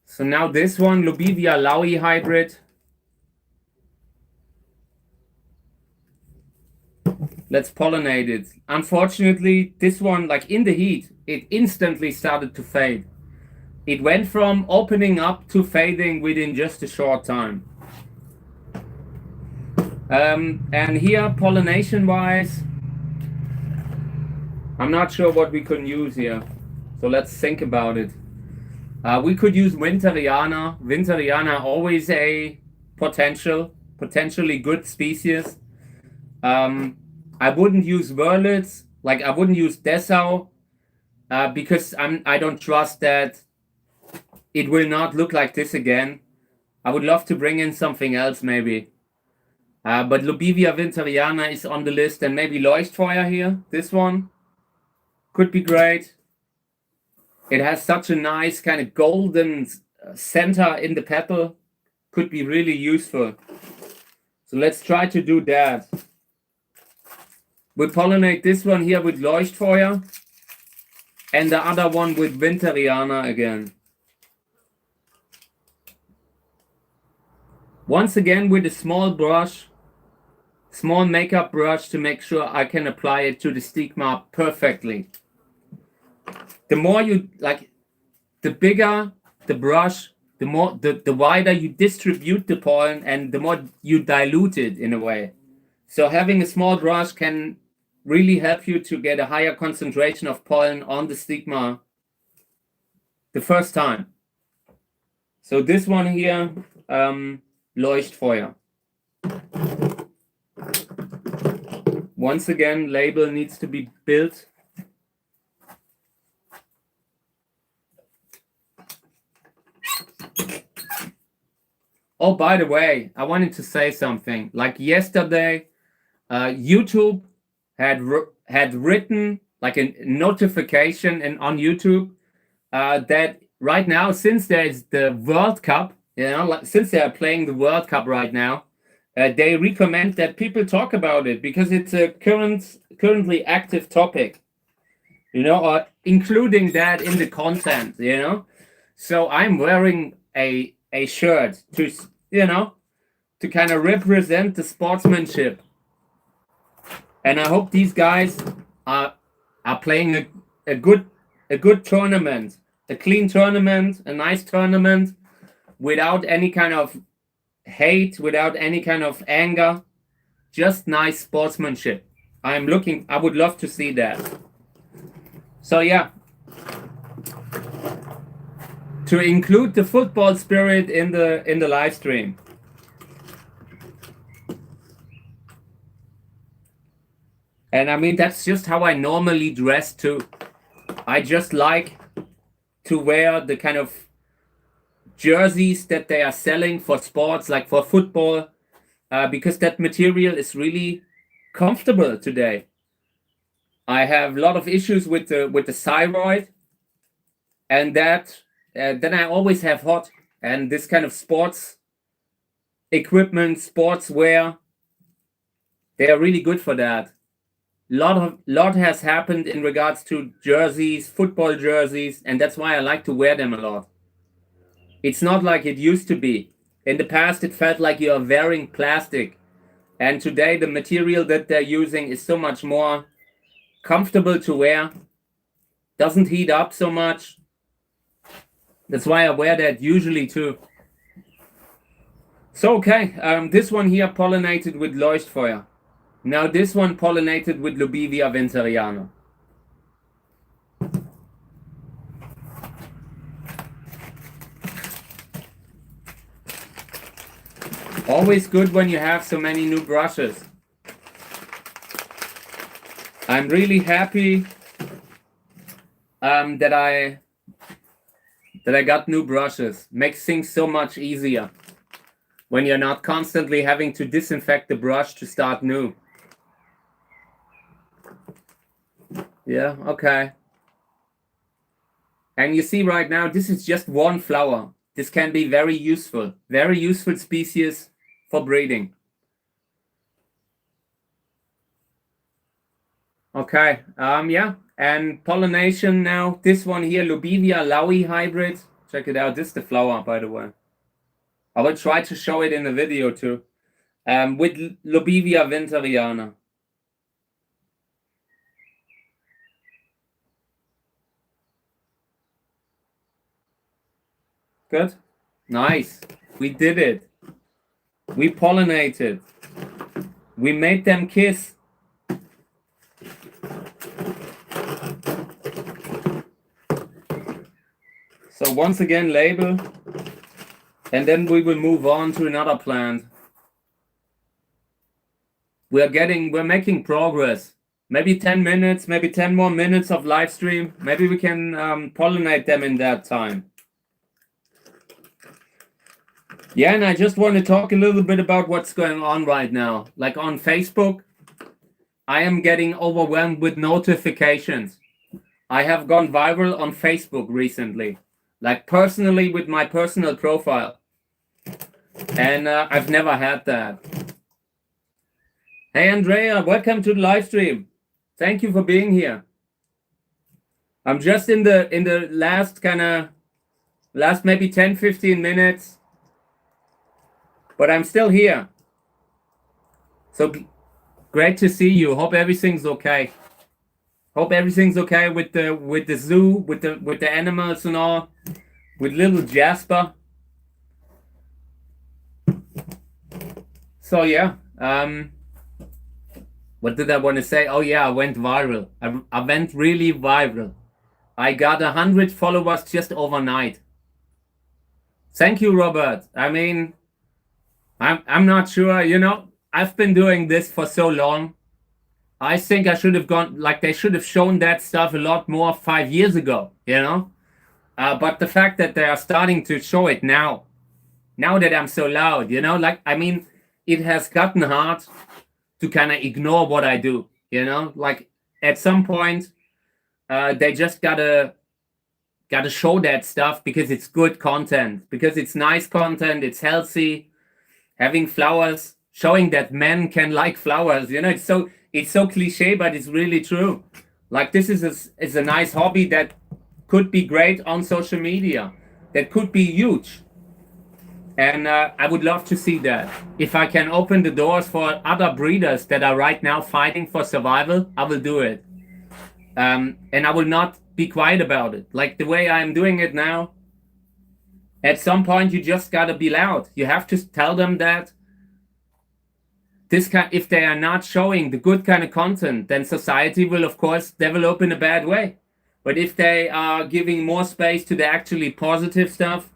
So now this one, Lobivia Laui hybrid. Let's pollinate it. Unfortunately, this one, like in the heat, it instantly started to fade. It went from opening up to fading within just a short time. And here, pollination-wise, I'm not sure what we can use here. So let's think about it. We could use winteriana. Winteriana, always a potentially good species. I wouldn't use Wurlitz, like I wouldn't use Dessau, because I don't trust that it will not look like this again. I would love to bring in something else maybe. But Lobivia winteriana is on the list, and maybe Leuchtfeuer here. This one could be great. It has such a nice kind of golden center in the petal. Could be really useful. So let's try to do that. We'll pollinate this one here with Leuchtfeuer, and the other one with winteriana again. Once again with a small brush, small makeup brush, to make sure I can apply it to the stigma perfectly. The more you, like, the bigger the brush, the more the wider you distribute the pollen, and the more you dilute it in a way. So having a small brush can really help you to get a higher concentration of pollen on the stigma the first time. So this one here, Leuchtfeuer. Once again, label needs to be built. Oh, by the way, I wanted to say something. Like yesterday, YouTube had written like a notification on YouTube that right now, since there is the World Cup, You know, like, since they are playing the World Cup right now, they recommend that people talk about it because it's a currently active topic. You know, or including that in the content. You know, so I'm wearing a shirt to, you know, to kind of represent the sportsmanship. And I hope these guys are playing a good tournament, a clean tournament, a nice tournament, without any kind of hate, without any kind of anger, just nice sportsmanship. I would love to see that. So yeah, to include the football spirit in the live stream. And I mean, that's just how I normally dress too. I just like to wear the kind of jerseys that they are selling for sports, like for football, because that material is really comfortable today. I have a lot of issues with the thyroid, and that then I always have hot, and this kind of sports equipment, sportswear, they are really good for that. Lot has happened in regards to jerseys, football jerseys, and that's why I like to wear them a lot. It's not like it used to be. In the past, it felt like you are wearing plastic, and today the material that they're using is so much more comfortable to wear, doesn't heat up so much. That's why I wear that usually too. So okay, this one here pollinated with Leuchtfeuer. Now this one pollinated with Lobivia winteriana. Always good when you have so many new brushes. I'm really happy that I got new brushes. Makes things so much easier when you're not constantly having to disinfect the brush to start new. Yeah, okay. And you see right now, this is just one flower. This can be very useful species for breeding. Okay, yeah, and pollination now. This one here, Lobivia Laui hybrid. Check it out. This is the flower, by the way. I will try to show it in the video too. With Lobivia winteriana. Good. Nice. We did it. We pollinated. We made them kiss. So once again, label. And then we will move on to another plant. We're making progress. Maybe 10 minutes, maybe 10 more minutes of live stream. Maybe we can pollinate them in that time. Yeah, and I just want to talk a little bit about what's going on right now. Like on Facebook, I am getting overwhelmed with notifications. I have gone viral on Facebook recently, like personally with my personal profile. And I've never had that. Hey, Andrea, welcome to the live stream. Thank you for being here. I'm just in the last maybe 10, 15 minutes. But I'm still here. So great to see you. Hope everything's okay. Hope everything's okay with the zoo, with the animals and all, with little Jasper. So yeah, what did I want to say? Oh yeah, I went viral. I went really viral. I got 100 followers just overnight. Thank you, Robert. I mean, I'm not sure, you know, I've been doing this for so long. I think I should have gone, like they should have shown that stuff a lot more 5 years ago, you know? But the fact that they are starting to show it now that I'm so loud, you know, like, I mean, it has gotten hard to kind of ignore what I do, you know? Like at some point, they just gotta got to show that stuff because it's good content, because it's nice content, it's healthy, having flowers, showing that men can like flowers. You know, it's so cliche, but it's really true. Like this is a nice hobby that could be great on social media, that could be huge. And I would love to see that. If I can open the doors for other breeders that are right now fighting for survival, I will do it. And I will not be quiet about it. Like the way I'm doing it now, at some point you just gotta be loud. You have to tell them that if they are not showing the good kind of content, then society will of course develop in a bad way. But if they are giving more space to the actually positive stuff,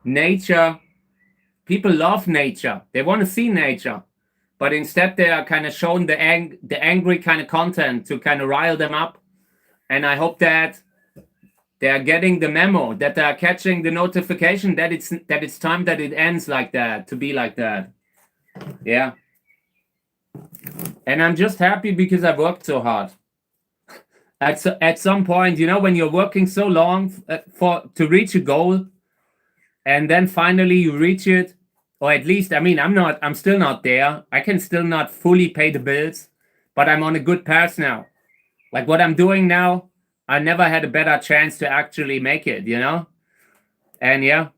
nature, people love nature. They want to see nature. But instead they are kind of showing the angry kind of content to kind of rile them up. And I hope that they are getting the memo, that they are catching the notification that it's time that it ends like that, to be like that. Yeah. And I'm just happy because I worked so hard. At some point, you know, when you're working so long to reach a goal, and then finally you reach it, or at least, I mean, I'm still not there. I can still not fully pay the bills, but I'm on a good path now. Like what I'm doing now, I never had a better chance to actually make it, you know? And yeah,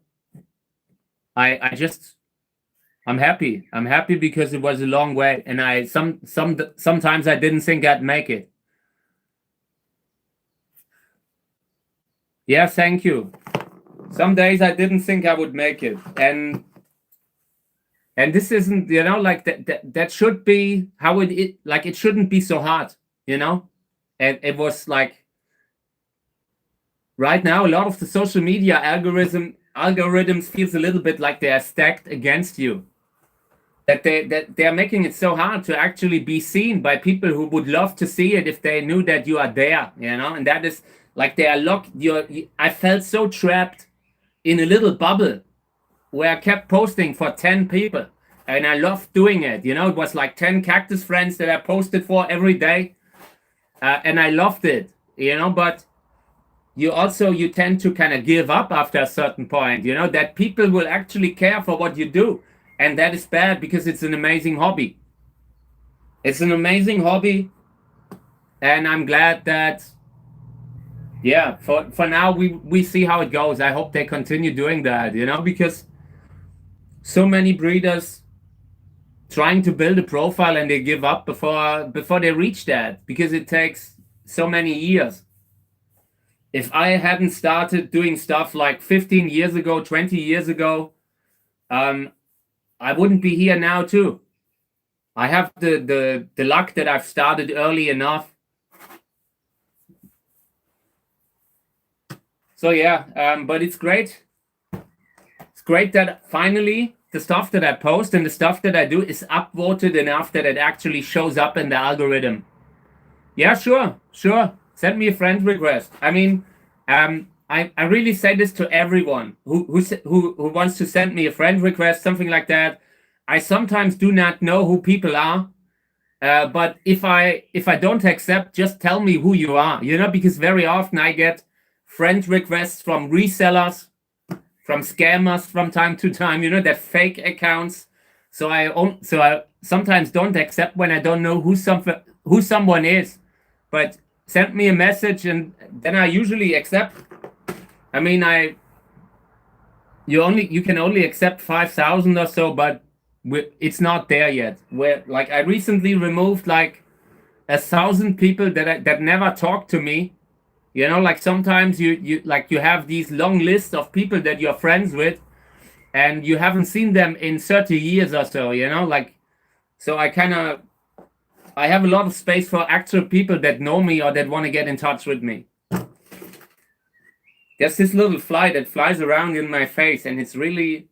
I'm happy. I'm happy because it was a long way, and sometimes I didn't think I'd make it. Yeah, thank you. Some days I didn't think I would make it, and this isn't, you know, like that should be how it like it shouldn't be so hard, you know. And it was like right now a lot of the social media algorithms feels a little bit like they are stacked against you. That they are making it so hard to actually be seen by people who would love to see it if they knew that you are there, you know. And that is like they are locked. I felt so trapped in a little bubble where I kept posting for 10 people, and I loved doing it. You know, it was like 10 cactus friends that I posted for every day, and I loved it. You know, but you tend to kind of give up after a certain point. You know, that people will actually care for what you do. And that is bad because it's an amazing hobby. It's an amazing hobby. And I'm glad that, yeah, for now, we see how it goes. I hope they continue doing that, you know, because so many breeders trying to build a profile and they give up before they reach that, because it takes so many years. If I hadn't started doing stuff like 15 years ago, 20 years ago, I wouldn't be here now too. I have the luck that I've started early enough. So yeah, but it's great. It's great that finally the stuff that I post and the stuff that I do is upvoted enough that it actually shows up in the algorithm. Yeah, sure. Send me a friend request. I mean, I really say this to everyone who wants to send me a friend request, something like that. I sometimes do not know who people are, but if I don't accept, just tell me who you are, you know, because very often I get friend requests from resellers, from scammers from time to time, you know, that fake accounts. So I sometimes don't accept when I don't know who someone is, but send me a message and then I usually accept. I mean, you can only accept 5,000 or so, but it's not there yet. Where like I recently removed like 1,000 people that never talked to me. You know, like sometimes you have these long lists of people that you're friends with, and you haven't seen them in 30 years or so. You know, like so I have a lot of space for actual people that know me or that want to get in touch with me. There's this little fly that flies around in my face, and it's really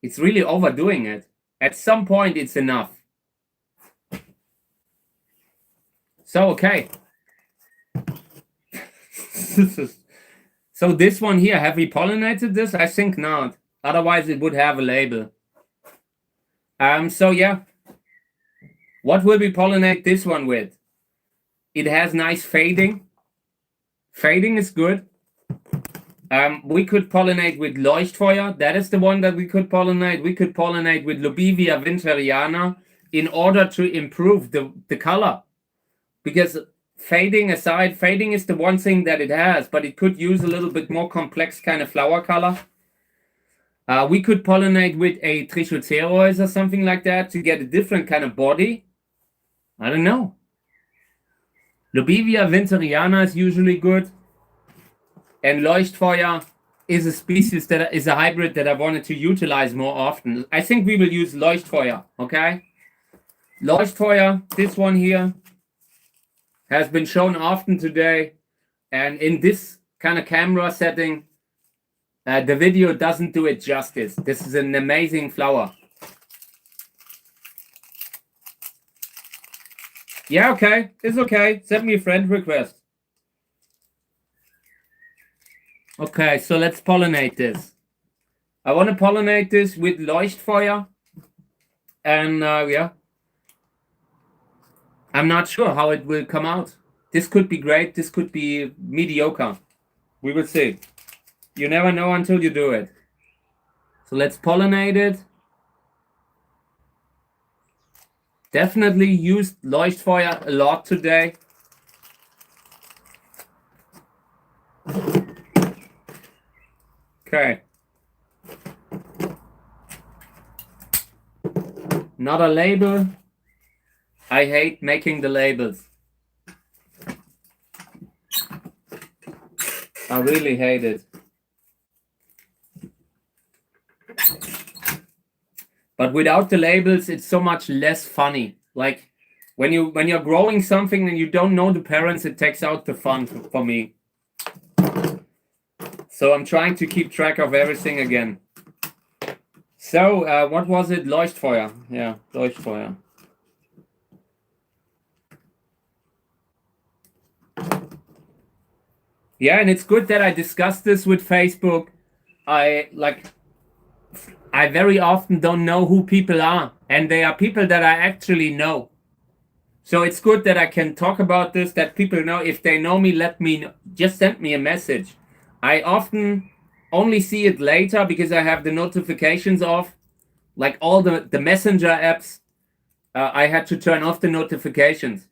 overdoing it. At some point, it's enough. So, okay. So this one here, have we pollinated this? I think not. Otherwise, it would have a label. So yeah. What will we pollinate this one with? It has nice fading. Fading is good. We could pollinate with Leuchtfeuer. That is the one that we could pollinate. We could pollinate with Lobivia winteriana in order to improve the color. Because fading aside, fading is the one thing that it has, but it could use a little bit more complex kind of flower color. We could pollinate with a Trichocereus or something like that to get a different kind of body. I don't know. Lobivia winteriana is usually good. And Leuchtfeuer is a species that is a hybrid that I wanted to utilize more often. I think we will use Leuchtfeuer, okay? Leuchtfeuer, this one here, has been shown often today. And in this kind of camera setting, the video doesn't do it justice. This is an amazing flower. Yeah, okay. It's okay. Send me a friend request. Okay, so let's pollinate this. I want to pollinate this with Leuchtfeuer. And yeah, I'm not sure how it will come out. This could be great. This could be mediocre. We will see. You never know until you do it. So let's pollinate it. Definitely used Leuchtfeuer a lot today. Okay. Not a label. I hate making the labels. I really hate it. But without the labels, it's so much less funny. Like when you're growing something and you don't know the parents, it takes out the fun for me. So I'm trying to keep track of everything again. So what was it? Leuchtfeuer. Yeah, Leuchtfeuer. Yeah, and it's good that I discussed this with Facebook. I very often don't know who people are, and they are people that I actually know. So it's good that I can talk about this, that people know. If they know me, let me know. Just send me a message. I often only see it later because I have the notifications off. Like all the messenger apps, I had to turn off the notifications.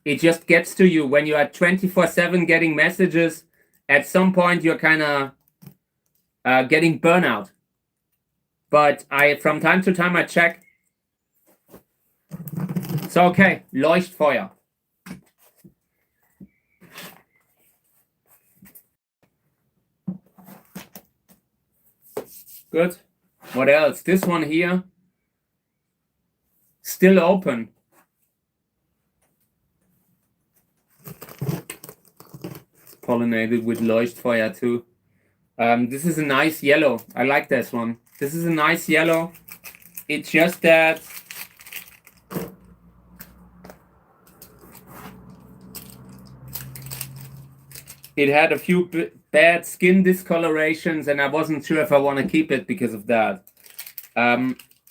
It just gets to you when you are 24/7 getting messages. At some point, you're kind of getting burnout. But from time to time, I check. So, okay, Leuchtfeuer. Good. What else? This one here. Still open. Pollinated with Leuchtfeuer too. This is a nice yellow. I like this one. This is a nice yellow. It's just that it had a few bad skin discolorations, and I wasn't sure if I want to keep it because of that.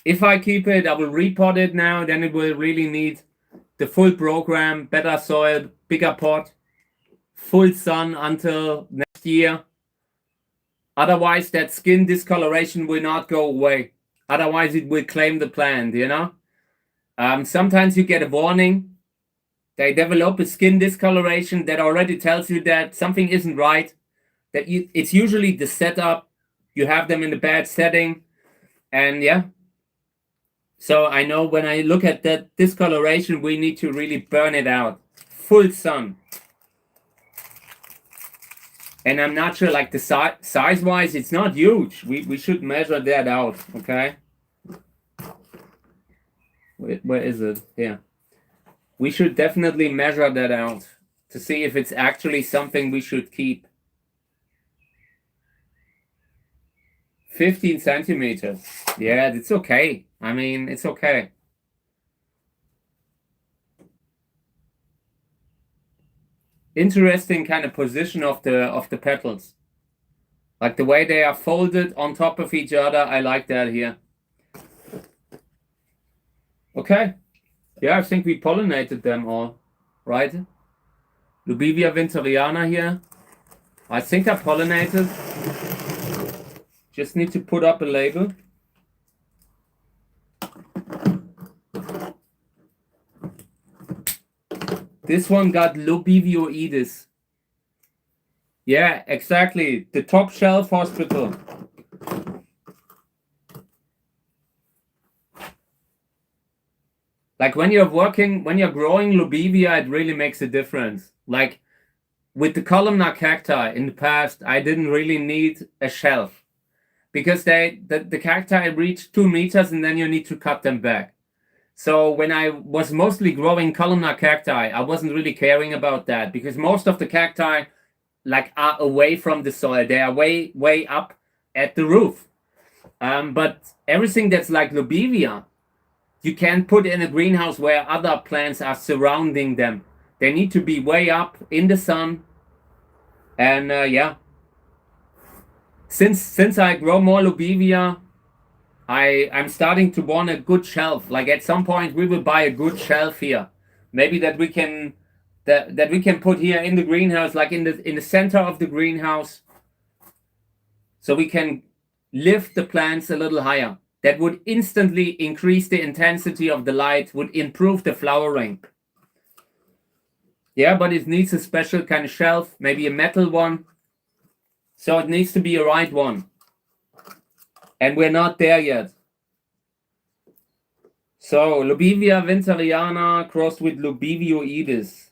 If I keep it, I will repot it now. Then it will really need the full program, better soil, bigger pot, full sun until next year. Otherwise, that skin discoloration will not go away. Otherwise, it will claim the plant, you know? Sometimes you get a warning. They develop a skin discoloration that already tells you that something isn't right. It's usually the setup. You have them in a bad setting. And yeah. So I know when I look at that discoloration, we need to really burn it out. Full sun. And I'm not sure, like the size-wise, it's not huge. We should measure that out, okay? Where is it? Here. We should definitely measure that out to see if it's actually something we should keep. 15 centimeters. Yeah, it's okay. I mean, it's okay. Interesting kind of position of the petals. Like the way they are folded on top of each other. I like that here. Okay. Yeah, I think we pollinated them all, right? Lobivia winteriana here. I think I pollinated. Just need to put up a label. This one got lobivioides. Yeah, exactly. The top shelf hospital. Like when you're growing lobivia, it really makes a difference. Like with the columnar cacti in the past, I didn't really need a shelf because the cacti reach 2 meters and then you need to cut them back. So when I was mostly growing columnar cacti, I wasn't really caring about that because most of the cacti like are away from the soil. They are way up at the roof. But everything that's like lobivia, you can't put in a greenhouse where other plants are surrounding them. They need to be way up in the sun. And yeah, since I grow more lobivia, I'm starting to want a good shelf. Like at some point we will buy a good shelf here. Maybe that we can put here in the greenhouse, like in the center of the greenhouse, so we can lift the plants a little higher. That would instantly increase the intensity of the light, would improve the flowering. Yeah, but it needs a special kind of shelf, maybe a metal one. So it needs to be a right one. And we're not there yet. So Lobivia winteriana crossed with Lobivioides.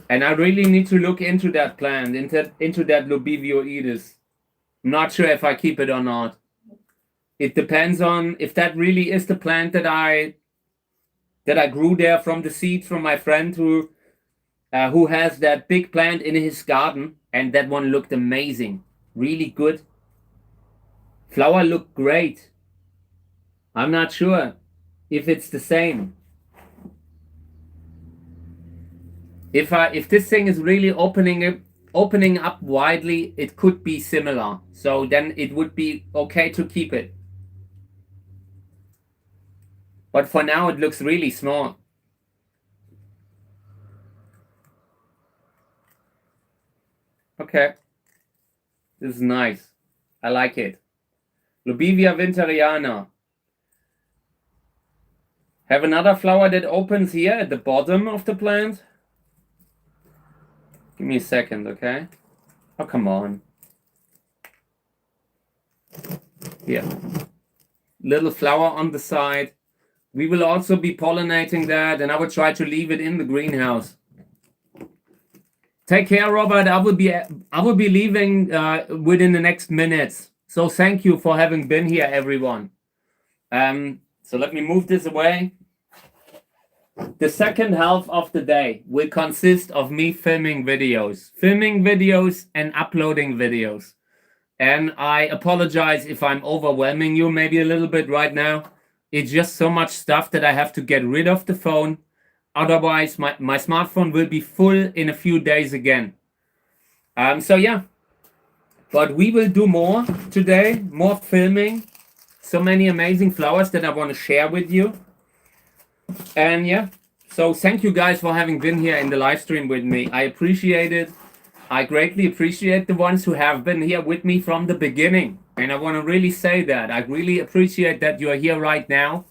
And I really need to look into that plant, into that Lobivioides. I'm not sure if I keep it or not. It depends on if that really is the plant that I grew there from the seed from my friend who has that big plant in his garden, and that one looked amazing, really good. Flower looked great. I'm not sure if it's the same. If this thing is really opening up widely, it could be similar. So then it would be okay to keep it. But for now, it looks really small. Okay. This is nice. I like it. Lobivia winteriana. Have another flower that opens here at the bottom of the plant. Give me a second, okay? Oh, come on. Here. Little flower on the side. We will also be pollinating that, and I will try to leave it in the greenhouse. Take care, Robert. I will be leaving within the next minutes. So thank you for having been here, everyone. So let me move this away. The second half of the day will consist of me filming videos and uploading videos. And I apologize if I'm overwhelming you maybe a little bit right now. It's just so much stuff that I have to get rid of the phone. Otherwise, my smartphone will be full in a few days again. So yeah, but we will do more today, more filming. So many amazing flowers that I want to share with you. And yeah, so thank you guys for having been here in the live stream with me. I appreciate it. I greatly appreciate the ones who have been here with me from the beginning. And I want to really say that. I really appreciate that you are here right now.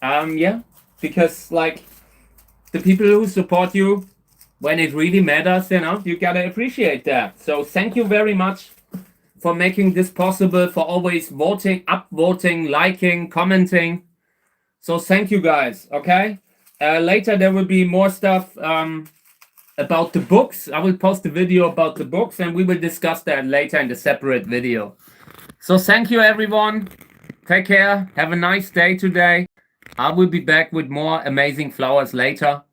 Yeah, because like the people who support you when it really matters, you know, you gotta appreciate that. So thank you very much for making this possible, for always voting, upvoting, liking, commenting. So thank you guys, okay? Later there will be more stuff about the books. I will post a video about the books and we will discuss that later in the separate video. So thank you everyone. Take care. Have a nice day today. I will be back with more amazing flowers later.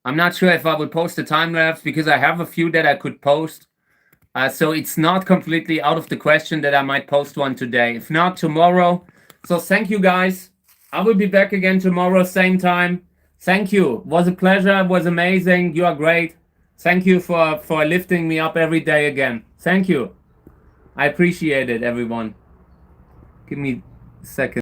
I'm not sure if I will post a time lapse because I have a few that I could post. So it's not completely out of the question that I might post one today. If not, tomorrow. So thank you guys. I will be back again tomorrow, same time. Thank you. It was a pleasure. It was amazing. You are great. Thank you for lifting me up every day again. Thank you. I appreciate it, everyone. Give me a second.